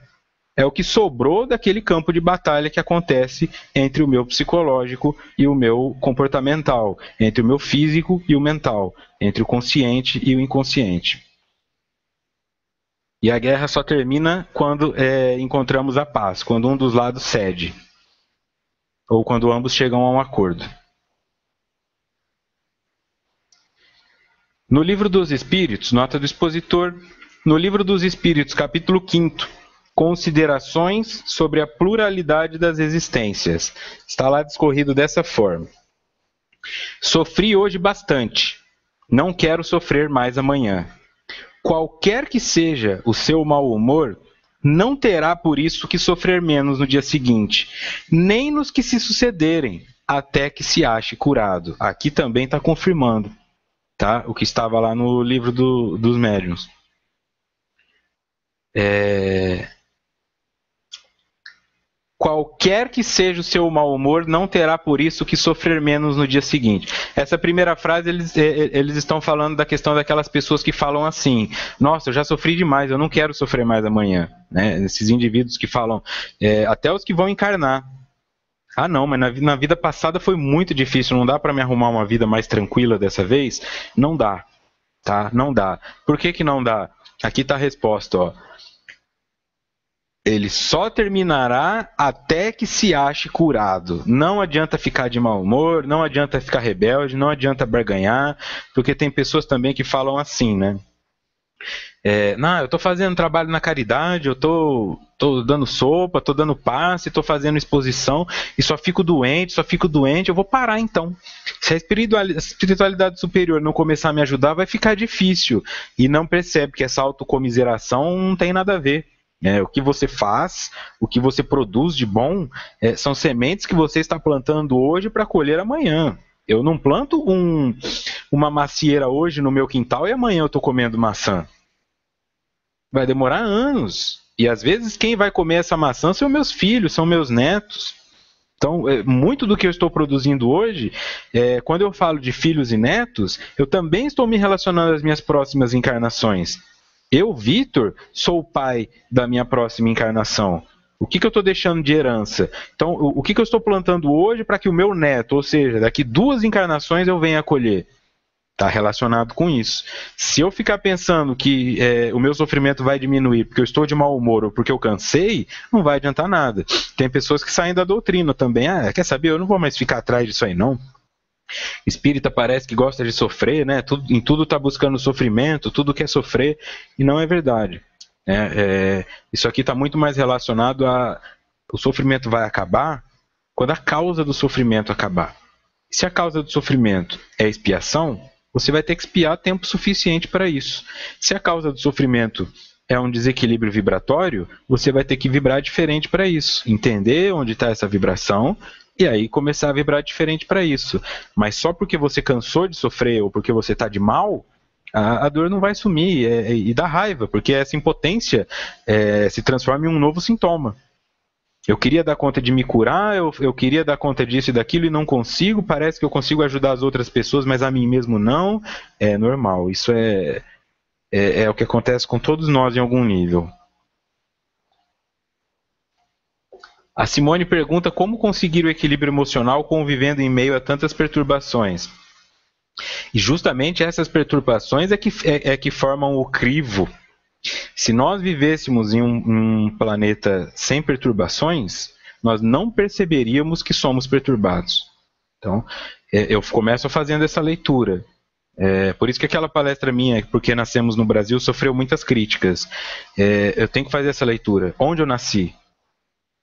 É o que sobrou daquele campo de batalha que acontece entre o meu psicológico e o meu comportamental, entre o meu físico e o mental, entre o consciente e o inconsciente. E a guerra só termina quando encontramos a paz, quando um dos lados cede, ou quando ambos chegam a um acordo. No Livro dos Espíritos, nota do expositor, no Livro dos Espíritos, capítulo 5º, Considerações sobre a pluralidade das existências. Está lá discorrido dessa forma. Sofri hoje bastante. Não quero sofrer mais amanhã. Qualquer que seja o seu mau humor, não terá por isso que sofrer menos no dia seguinte, nem nos que se sucederem, até que se ache curado. Aqui também está confirmando, tá? O que estava lá no livro dos médiuns. Qualquer que seja o seu mau humor, não terá por isso que sofrer menos no dia seguinte. Essa primeira frase, eles estão falando da questão daquelas pessoas que falam assim, nossa, eu já sofri demais, eu não quero sofrer mais amanhã. Né? Esses indivíduos que falam, até os que vão encarnar. Ah não, mas na vida passada foi muito difícil, não dá para me arrumar uma vida mais tranquila dessa vez? Não dá, tá? Não dá. Por que não dá? Aqui está a resposta, ó. Ele só terminará até que se ache curado. Não adianta ficar de mau humor, não adianta ficar rebelde, não adianta barganhar, porque tem pessoas também que falam assim, né? Não, eu estou fazendo trabalho na caridade, eu estou dando sopa, estou dando passe, estou fazendo exposição e só fico doente, eu vou parar então. Se a espiritualidade superior não começar a me ajudar, vai ficar difícil. E não percebe que essa autocomiseração não tem nada a ver. O que você faz, o que você produz de bom, são sementes que você está plantando hoje para colher amanhã. Eu não planto uma macieira hoje no meu quintal e amanhã eu estou comendo maçã. Vai demorar anos. E às vezes quem vai comer essa maçã são meus filhos, são meus netos. Então, muito do que eu estou produzindo hoje, quando eu falo de filhos e netos, eu também estou me relacionando às minhas próximas encarnações. Eu, Vitor, sou o pai da minha próxima encarnação. O que eu estou deixando de herança? Então, o que eu estou plantando hoje para que o meu neto, ou seja, daqui 2 encarnações eu venha a colher? Está relacionado com isso. Se eu ficar pensando que o meu sofrimento vai diminuir porque eu estou de mau humor ou porque eu cansei, não vai adiantar nada. Tem pessoas que saem da doutrina também. Quer saber? Eu não vou mais ficar atrás disso aí, não. Espírita parece que gosta de sofrer, né? Em tudo está buscando sofrimento, tudo quer sofrer, e não é verdade. Isso aqui está muito mais relacionado a... O sofrimento vai acabar quando a causa do sofrimento acabar. E se a causa do sofrimento é expiação, você vai ter que expiar tempo suficiente para isso. Se a causa do sofrimento é um desequilíbrio vibratório, você vai ter que vibrar diferente para isso. Entender onde está essa vibração E aí começar a vibrar diferente para isso. Mas só porque você cansou de sofrer ou porque você está de mal, a dor não vai sumir e dá raiva, porque essa impotência se transforma em um novo sintoma. Eu queria dar conta de me curar, eu queria dar conta disso e daquilo e não consigo, parece que eu consigo ajudar as outras pessoas, mas a mim mesmo não. É normal, isso é o que acontece com todos nós em algum nível. A Simone pergunta como conseguir o equilíbrio emocional convivendo em meio a tantas perturbações. E justamente essas perturbações é que formam o crivo. Se nós vivêssemos em um planeta sem perturbações, nós não perceberíamos que somos perturbados. Então, eu começo fazendo essa leitura. Por isso que aquela palestra minha, Porque Nascemos no Brasil, sofreu muitas críticas. Eu tenho que fazer essa leitura. Onde eu nasci?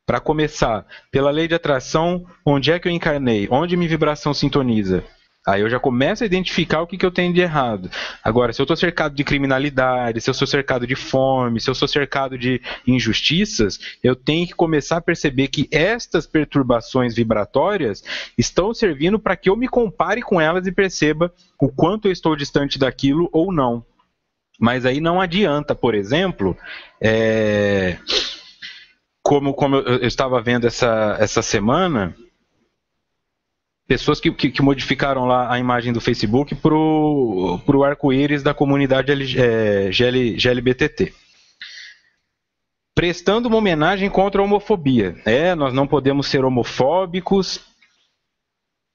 Para começar, pela lei de atração, onde é que eu encarnei? Onde minha vibração sintoniza? Aí eu já começo a identificar o que eu tenho de errado. Agora, se eu estou cercado de criminalidade, se eu sou cercado de fome, se eu sou cercado de injustiças, eu tenho que começar a perceber que estas perturbações vibratórias estão servindo para que eu me compare com elas e perceba o quanto eu estou distante daquilo ou não. Mas aí não adianta, por exemplo, como eu estava vendo essa semana, pessoas que modificaram lá a imagem do Facebook para o arco-íris da comunidade GLBTT. Prestando uma homenagem contra a homofobia. Nós não podemos ser homofóbicos,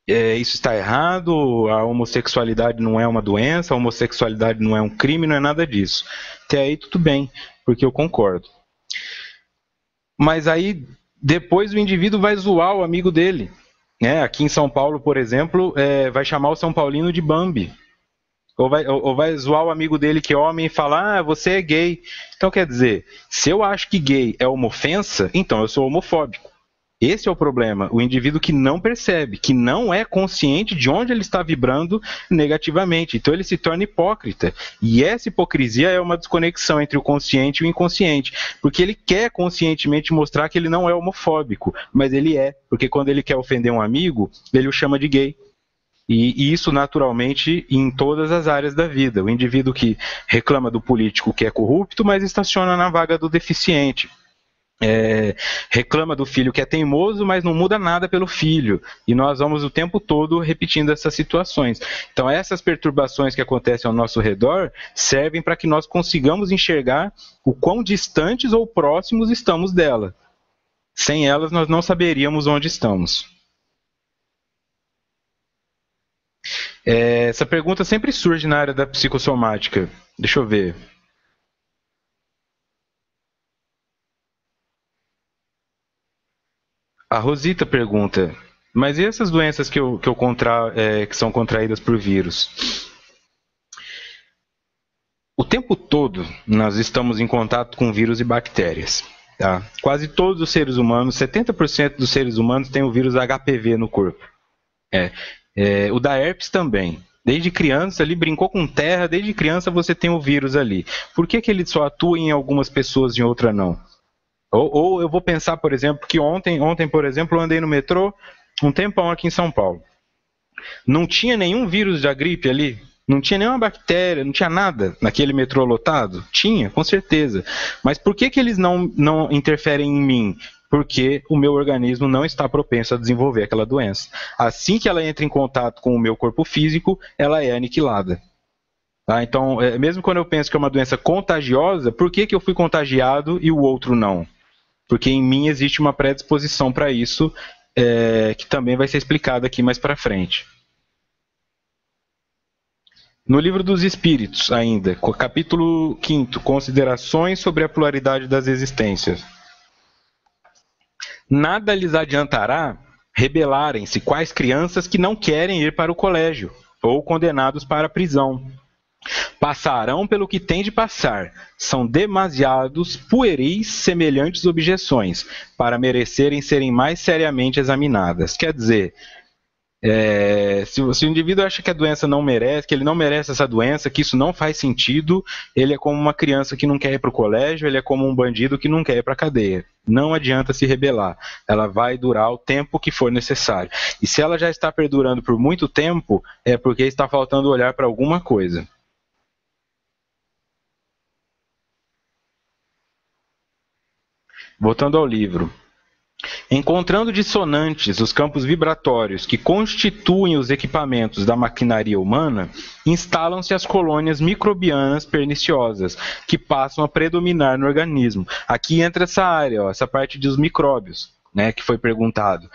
isso está errado, a homossexualidade não é uma doença, a homossexualidade não é um crime, não é nada disso. Até aí tudo bem, porque eu concordo. Mas aí, depois o indivíduo vai zoar o amigo dele. Aqui em São Paulo, por exemplo, vai chamar o São Paulino de Bambi. Ou vai zoar o amigo dele que é homem e falar, você é gay. Então, quer dizer, se eu acho que gay é uma ofensa, então eu sou homofóbico. Esse é o problema, o indivíduo que não percebe, que não é consciente de onde ele está vibrando negativamente. Então ele se torna hipócrita. E essa hipocrisia é uma desconexão entre o consciente e o inconsciente. Porque ele quer conscientemente mostrar que ele não é homofóbico, mas ele é. Porque quando ele quer ofender um amigo, ele o chama de gay. E isso naturalmente em todas as áreas da vida. O indivíduo que reclama do político que é corrupto, mas estaciona na vaga do deficiente. Reclama do filho que é teimoso, mas não muda nada pelo filho. E nós vamos o tempo todo repetindo essas situações. Então essas perturbações que acontecem ao nosso redor servem para que nós consigamos enxergar o quão distantes ou próximos estamos dela. Sem elas nós não saberíamos onde estamos. Essa pergunta sempre surge na área da psicossomática. Deixa eu ver. A Rosita pergunta, mas e essas doenças que são contraídas por vírus? O tempo todo nós estamos em contato com vírus e bactérias. Tá? Quase todos os seres humanos, 70% dos seres humanos têm o vírus HPV no corpo. O da herpes também. Desde criança, ele brincou com terra, desde criança você tem o vírus ali. Por que ele só atua em algumas pessoas e em outra não? Ou eu vou pensar, por exemplo, que ontem, por exemplo, eu andei no metrô um tempão aqui em São Paulo. Não tinha nenhum vírus da gripe ali, não tinha nenhuma bactéria, não tinha nada naquele metrô lotado? Tinha, com certeza. Mas por que eles não interferem em mim? Porque o meu organismo não está propenso a desenvolver aquela doença. Assim que ela entra em contato com o meu corpo físico, ela é aniquilada. Tá? Então, mesmo quando eu penso que é uma doença contagiosa, por que eu fui contagiado e o outro não? Porque em mim existe uma predisposição para isso, que também vai ser explicada aqui mais para frente. No Livro dos Espíritos, ainda, capítulo 5, Considerações sobre a pluralidade das existências. Nada lhes adiantará rebelarem-se quais crianças que não querem ir para o colégio, ou condenados para a prisão. Passarão pelo que têm de passar. São demasiados pueris semelhantes objeções para merecerem serem mais seriamente examinadas. Quer dizer, Se o indivíduo acha que a doença não merece, que ele não merece essa doença, que isso não faz sentido, ele é como uma criança que não quer ir para o colégio, ele é como um bandido que não quer ir para a cadeia. Não adianta se rebelar. Ela vai durar o tempo que for necessário. E se ela já está perdurando por muito tempo, é porque está faltando olhar para alguma coisa. Voltando ao livro. Encontrando dissonantes os campos vibratórios que constituem os equipamentos da maquinaria humana, instalam-se as colônias microbianas perniciosas, que passam a predominar no organismo. Aqui entra essa área, essa parte dos micróbios, né, que foi perguntado.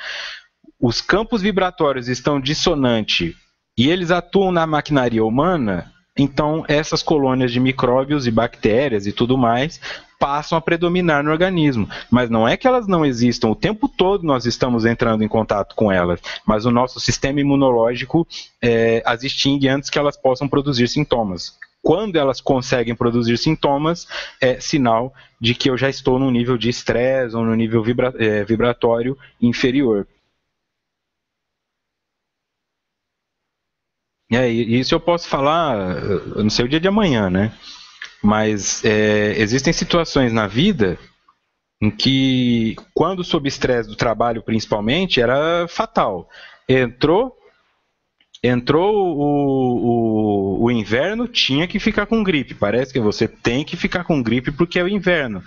Os campos vibratórios estão dissonantes e eles atuam na maquinaria humana, então essas colônias de micróbios e bactérias e tudo mais passam a predominar no organismo. Mas não é que elas não existam, o tempo todo nós estamos entrando em contato com elas, mas o nosso sistema imunológico as extingue antes que elas possam produzir sintomas. Quando elas conseguem produzir sintomas, é sinal de que eu já estou num nível de estresse ou num nível vibratório inferior. Isso eu posso falar, eu não sei o dia de amanhã, né? Mas existem situações na vida em que, quando sob estresse do trabalho principalmente, era fatal. Entrou o inverno, tinha que ficar com gripe. Parece que você tem que ficar com gripe porque é o inverno.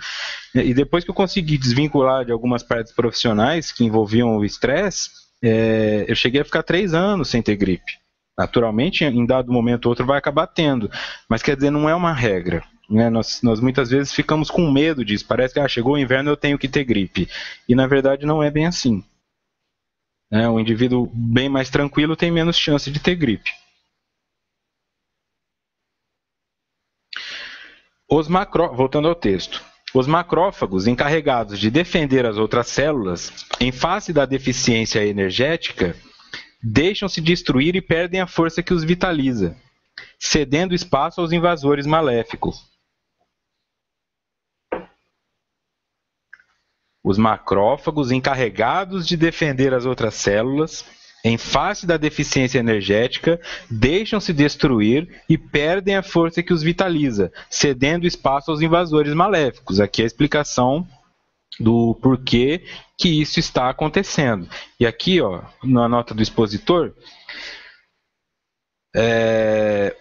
E depois que eu consegui desvincular de algumas partes profissionais que envolviam o estresse, eu cheguei a ficar 3 anos sem ter gripe. Naturalmente, em dado momento ou outro vai acabar tendo, mas quer dizer, não é uma regra. Né? Nós muitas vezes ficamos com medo disso, parece que chegou o inverno eu tenho que ter gripe, e na verdade não é bem assim. Né? Um indivíduo bem mais tranquilo tem menos chance de ter gripe. Voltando ao texto. Os macrófagos, encarregados de defender as outras células, em face da deficiência energética, deixam-se destruir e perdem a força que os vitaliza, cedendo espaço aos invasores maléficos. Os macrófagos, encarregados de defender as outras células, em face da deficiência energética, deixam-se destruir e perdem a força que os vitaliza, cedendo espaço aos invasores maléficos. Aqui é a explicação do porquê que isso está acontecendo. E aqui, na nota do expositor,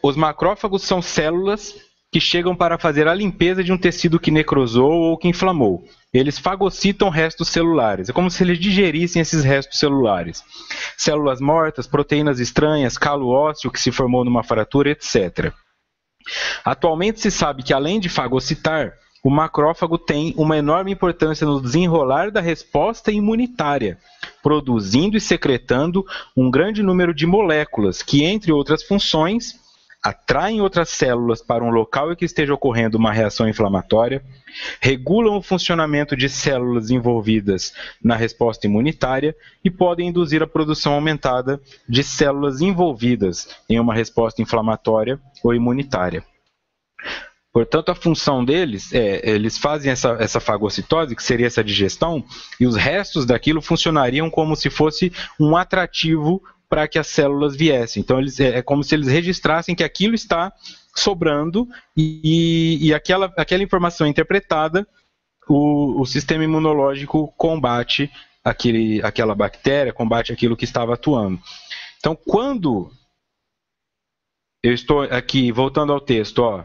os macrófagos são células que chegam para fazer a limpeza de um tecido que necrosou ou que inflamou. Eles fagocitam restos celulares. É como se eles digerissem esses restos celulares. Células mortas, proteínas estranhas, calo ósseo que se formou numa fratura, etc. Atualmente se sabe que, além de fagocitar, o macrófago tem uma enorme importância no desenrolar da resposta imunitária, produzindo e secretando um grande número de moléculas que, entre outras funções, atraem outras células para um local em que esteja ocorrendo uma reação inflamatória, regulam o funcionamento de células envolvidas na resposta imunitária e podem induzir a produção aumentada de células envolvidas em uma resposta inflamatória ou imunitária. Portanto, a função deles eles fazem essa fagocitose, que seria essa digestão, e os restos daquilo funcionariam como se fosse um atrativo para que as células viessem. Então, é como se eles registrassem que aquilo está sobrando e aquela informação interpretada, o sistema imunológico combate aquela bactéria, combate aquilo que estava atuando. Então, quando eu estou aqui, voltando ao texto,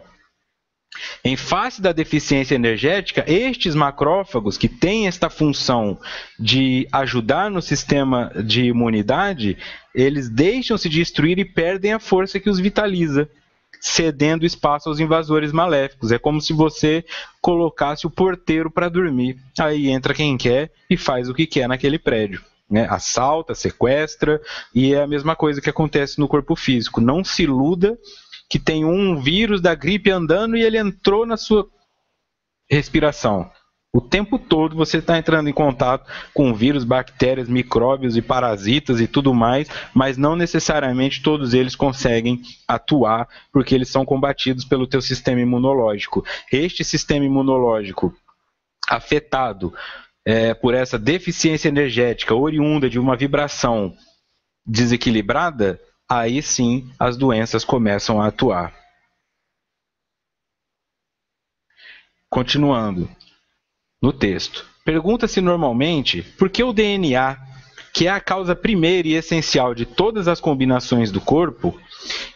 em face da deficiência energética, estes macrófagos, que têm esta função de ajudar no sistema de imunidade, eles deixam-se destruir e perdem a força que os vitaliza, cedendo espaço aos invasores maléficos. É como se você colocasse o porteiro para dormir. Aí entra quem quer e faz o que quer naquele prédio. Né? Assalta, sequestra, e é a mesma coisa que acontece no corpo físico. Não se iluda que tem um vírus da gripe andando e ele entrou na sua respiração. O tempo todo você está entrando em contato com vírus, bactérias, micróbios e parasitas e tudo mais, mas não necessariamente todos eles conseguem atuar, porque eles são combatidos pelo teu sistema imunológico. Este sistema imunológico afetado por essa deficiência energética oriunda de uma vibração desequilibrada, aí sim as doenças começam a atuar. Continuando no texto. Pergunta-se normalmente por que o DNA, que é a causa primeira e essencial de todas as combinações do corpo,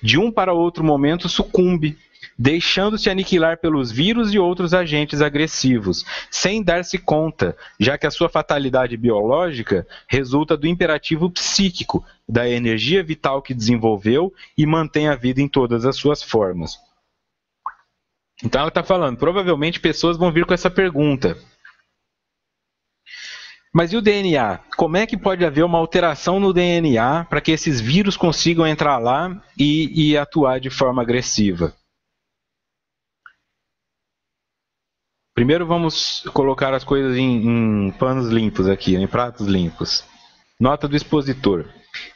de um para outro momento sucumbe, deixando-se aniquilar pelos vírus e outros agentes agressivos, sem dar-se conta, já que a sua fatalidade biológica resulta do imperativo psíquico, da energia vital que desenvolveu e mantém a vida em todas as suas formas. Então ela está falando, provavelmente pessoas vão vir com essa pergunta. Mas e o DNA? Como é que pode haver uma alteração no DNA para que esses vírus consigam entrar lá e atuar de forma agressiva? Primeiro vamos colocar as coisas em panos limpos aqui, em pratos limpos. Nota do expositor.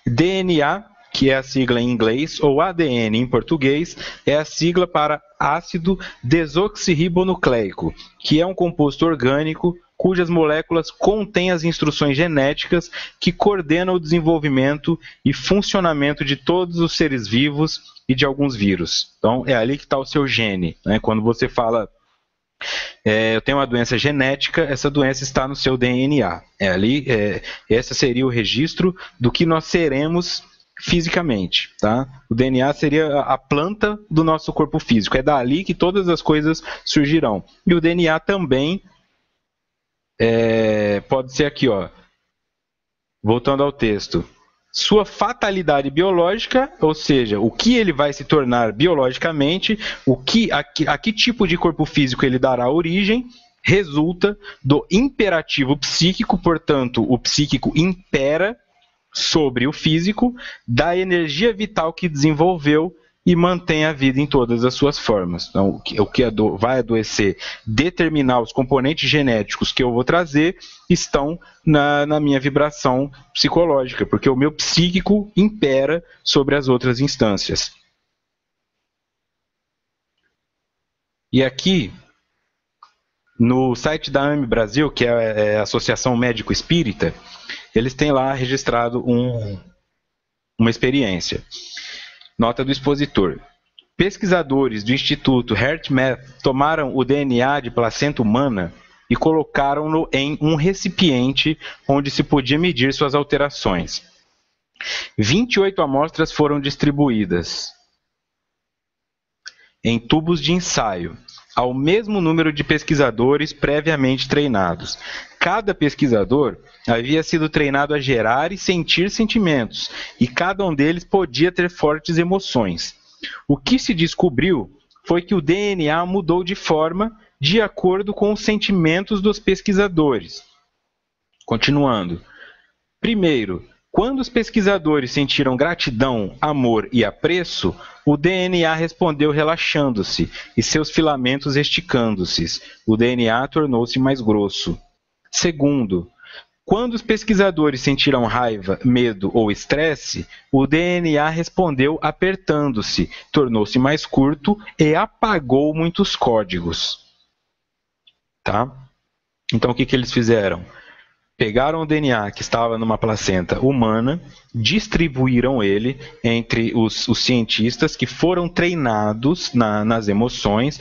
DNA, que é a sigla em inglês, ou ADN em português, é a sigla para ácido desoxirribonucleico, que é um composto orgânico cujas moléculas contêm as instruções genéticas que coordenam o desenvolvimento e funcionamento de todos os seres vivos e de alguns vírus. Então, é ali que está o seu gene. Né? Quando você fala, eu tenho uma doença genética, essa doença está no seu DNA. Esse seria o registro do que nós seremos fisicamente. Tá? O DNA seria a planta do nosso corpo físico. É dali que todas as coisas surgirão. E o DNA também pode ser aqui, ó, voltando ao texto. Sua fatalidade biológica, ou seja, o que ele vai se tornar biologicamente, a que tipo de corpo físico ele dará origem, resulta do imperativo psíquico, portanto, o psíquico impera sobre o físico, da energia vital que desenvolveu e mantém a vida em todas as suas formas. Então, o que vai adoecer, determinar os componentes genéticos que eu vou trazer, estão na minha vibração psicológica, porque o meu psíquico impera sobre as outras instâncias. E aqui, no site da AME Brasil, que é a Associação Médico Espírita, eles têm lá registrado uma experiência. Nota do expositor. Pesquisadores do Instituto HeartMath tomaram o DNA de placenta humana e colocaram-no em um recipiente onde se podia medir suas alterações. 28 amostras foram distribuídas em tubos de ensaio ao mesmo número de pesquisadores previamente treinados. Cada pesquisador havia sido treinado a gerar e sentir sentimentos, e cada um deles podia ter fortes emoções. O que se descobriu foi que o DNA mudou de forma de acordo com os sentimentos dos pesquisadores. Continuando. Primeiro, quando os pesquisadores sentiram gratidão, amor e apreço, o DNA respondeu relaxando-se e seus filamentos esticando-se. O DNA tornou-se mais grosso. Segundo, quando os pesquisadores sentiram raiva, medo ou estresse, o DNA respondeu apertando-se, tornou-se mais curto e apagou muitos códigos. Tá? Então, o que eles fizeram? Pegaram o DNA que estava numa placenta humana, distribuíram ele entre os cientistas que foram treinados nas emoções,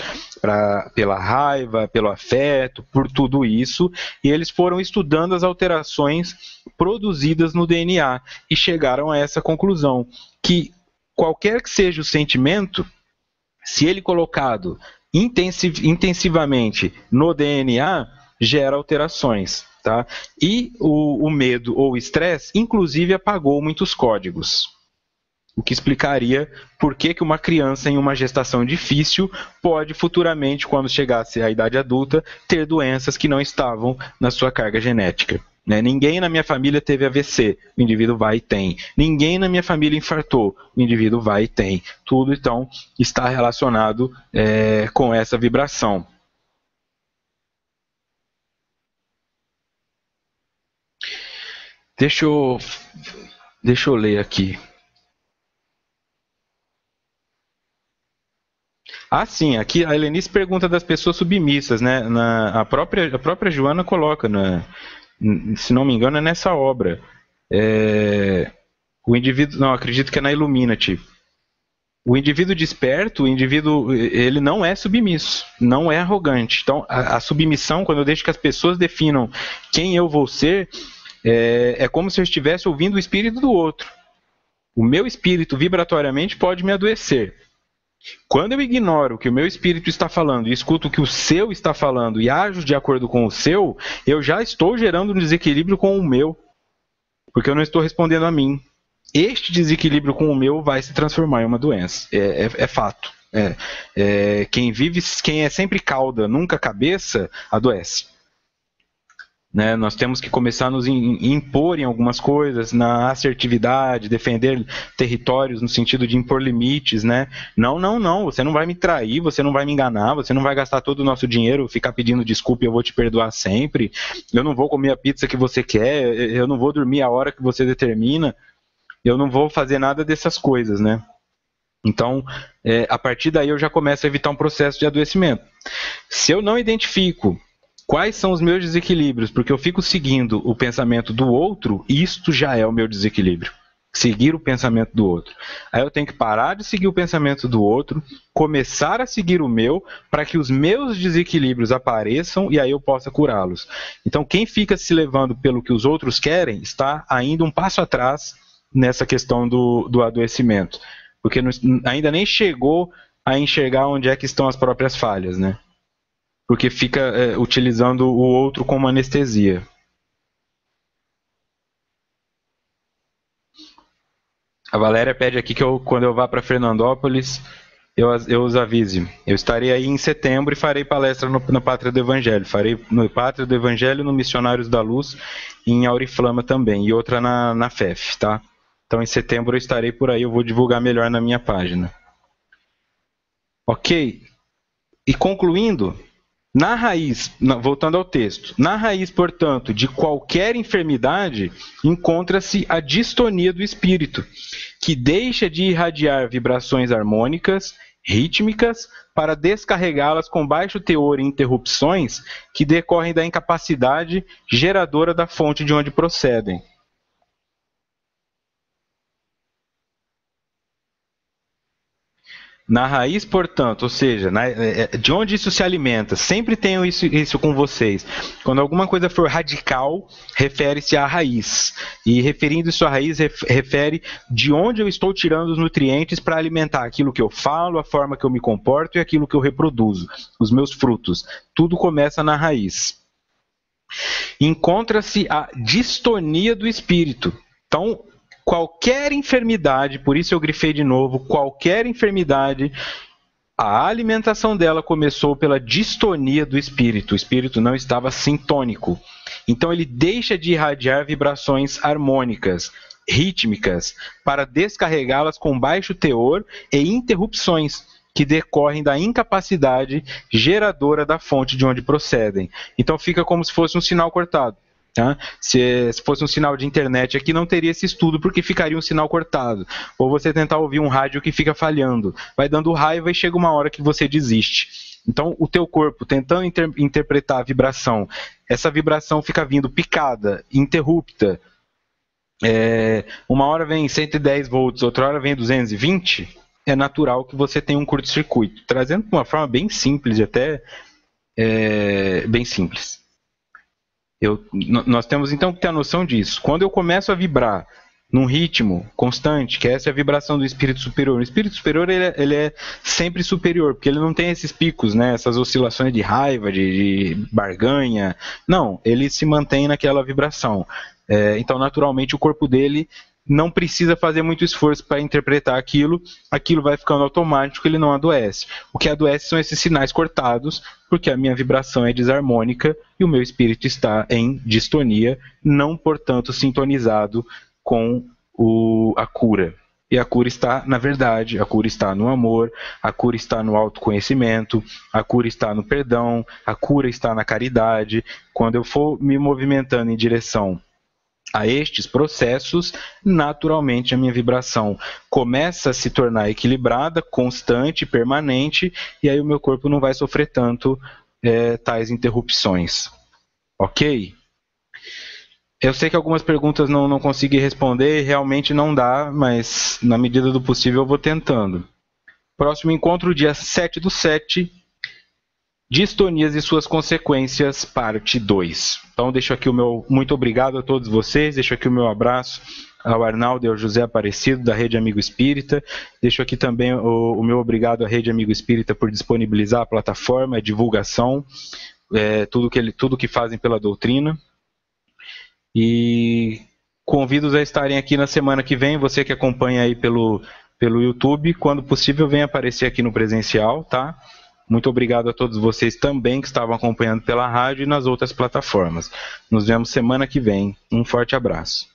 pela raiva, pelo afeto, por tudo isso, e eles foram estudando as alterações produzidas no DNA e chegaram a essa conclusão, que qualquer que seja o sentimento, se ele colocado intensivamente no DNA, gera alterações. Tá? E o medo ou o estresse, inclusive, apagou muitos códigos. O que explicaria por que uma criança em uma gestação difícil pode futuramente, quando chegasse à idade adulta, ter doenças que não estavam na sua carga genética. Né? Ninguém na minha família teve AVC, o indivíduo vai e tem. Ninguém na minha família infartou, o indivíduo vai e tem. Tudo, então, está relacionado com essa vibração. Deixa eu ler aqui. Ah, sim, aqui a Helenice pergunta das pessoas submissas, né? A própria Joana coloca, se não me engano, é nessa obra. O indivíduo, não, acredito que é na Illuminati. O indivíduo desperto, o indivíduo, ele não é submisso, não é arrogante. Então, a submissão, quando eu deixo que as pessoas definam quem eu vou ser, é como se eu estivesse ouvindo o espírito do outro. O meu espírito, vibratoriamente, pode me adoecer. Quando eu ignoro o que o meu espírito está falando e escuto o que o seu está falando e ajo de acordo com o seu, eu já estou gerando um desequilíbrio com o meu, porque eu não estou respondendo a mim. Este desequilíbrio com o meu vai se transformar em uma doença. É fato. Quem é sempre cauda, nunca cabeça, adoece. Né? Nós temos que começar a nos impor em algumas coisas, na assertividade, defender territórios no sentido de impor limites. Né? Não, você não vai me trair, você não vai me enganar, você não vai gastar todo o nosso dinheiro, ficar pedindo desculpa e eu vou te perdoar sempre, eu não vou comer a pizza que você quer, eu não vou dormir a hora que você determina, eu não vou fazer nada dessas coisas. Né? Então, a partir daí eu já começo a evitar um processo de adoecimento. Se eu não identifico quais são os meus desequilíbrios, porque eu fico seguindo o pensamento do outro, isto já é o meu desequilíbrio. Seguir o pensamento do outro. Aí eu tenho que parar de seguir o pensamento do outro, começar a seguir o meu, para que os meus desequilíbrios apareçam e aí eu possa curá-los. Então, quem fica se levando pelo que os outros querem, está ainda um passo atrás nessa questão do adoecimento. Porque ainda nem chegou a enxergar onde é que estão as próprias falhas, né? Porque fica utilizando o outro como anestesia. A Valéria pede aqui que quando eu vá para Fernandópolis, eu os avise. Eu estarei aí em setembro e farei palestra no Pátria do Evangelho. Farei no Pátria do Evangelho, no Missionários da Luz, e em Auriflama também, e outra na FEF, tá? Então em setembro eu estarei por aí, eu vou divulgar melhor na minha página. Ok? E concluindo, na raiz, voltando ao texto, na raiz, portanto, de qualquer enfermidade, encontra-se a distonia do espírito, que deixa de irradiar vibrações harmônicas, rítmicas, para descarregá-las com baixo teor e interrupções que decorrem da incapacidade geradora da fonte de onde procedem. Na raiz, portanto, ou seja, de onde isso se alimenta, sempre tenho isso com vocês. Quando alguma coisa for radical, refere-se à raiz. E referindo isso à raiz, refere de onde eu estou tirando os nutrientes para alimentar aquilo que eu falo, a forma que eu me comporto e aquilo que eu reproduzo, os meus frutos. Tudo começa na raiz. Encontra-se a distonia do espírito. Então, qualquer enfermidade, por isso eu grifei de novo, qualquer enfermidade, a alimentação dela começou pela distonia do espírito. O espírito não estava sintônico. Então ele deixa de irradiar vibrações harmônicas, rítmicas, para descarregá-las com baixo teor e interrupções que decorrem da incapacidade geradora da fonte de onde procedem. Então fica como se fosse um sinal cortado. Tá? Se fosse um sinal de internet aqui, não teria esse estudo, porque ficaria um sinal cortado. Ou você tentar ouvir um rádio que fica falhando. Vai dando raiva e chega uma hora que você desiste. Então, o teu corpo, tentando interpretar a vibração, essa vibração fica vindo picada, interrupta. Uma hora vem 110 volts, outra hora vem 220. É natural que você tenha um curto-circuito. Trazendo de uma forma bem simples, até bem simples. Nós temos então que ter a noção disso. Quando eu começo a vibrar num ritmo constante, que essa é a vibração do espírito superior. O espírito superior ele é sempre superior, porque ele não tem esses picos, né, essas oscilações de raiva, de barganha. Não, ele se mantém naquela vibração. Então, naturalmente, o corpo dele não precisa fazer muito esforço para interpretar aquilo vai ficando automático, ele não adoece. O que adoece são esses sinais cortados, porque a minha vibração é desarmônica e o meu espírito está em distonia, não, portanto, sintonizado com a cura. E a cura está na verdade, a cura está no amor, a cura está no autoconhecimento, a cura está no perdão, a cura está na caridade. Quando eu for me movimentando em direção a estes processos, naturalmente a minha vibração começa a se tornar equilibrada, constante, permanente, e aí o meu corpo não vai sofrer tanto tais interrupções. Ok? Eu sei que algumas perguntas não consegui responder, realmente não dá, mas na medida do possível eu vou tentando. Próximo encontro, dia 7/7, Distonias e suas consequências, parte 2. Então deixo aqui o meu muito obrigado a todos vocês, deixo aqui o meu abraço ao Arnaldo e ao José Aparecido, da Rede Amigo Espírita. Deixo aqui também o meu obrigado à Rede Amigo Espírita por disponibilizar a plataforma, a divulgação, tudo que fazem pela doutrina. E convido-os a estarem aqui na semana que vem, você que acompanha aí pelo YouTube, quando possível venha aparecer aqui no presencial, tá? Muito obrigado a todos vocês também que estavam acompanhando pela rádio e nas outras plataformas. Nos vemos semana que vem. Um forte abraço.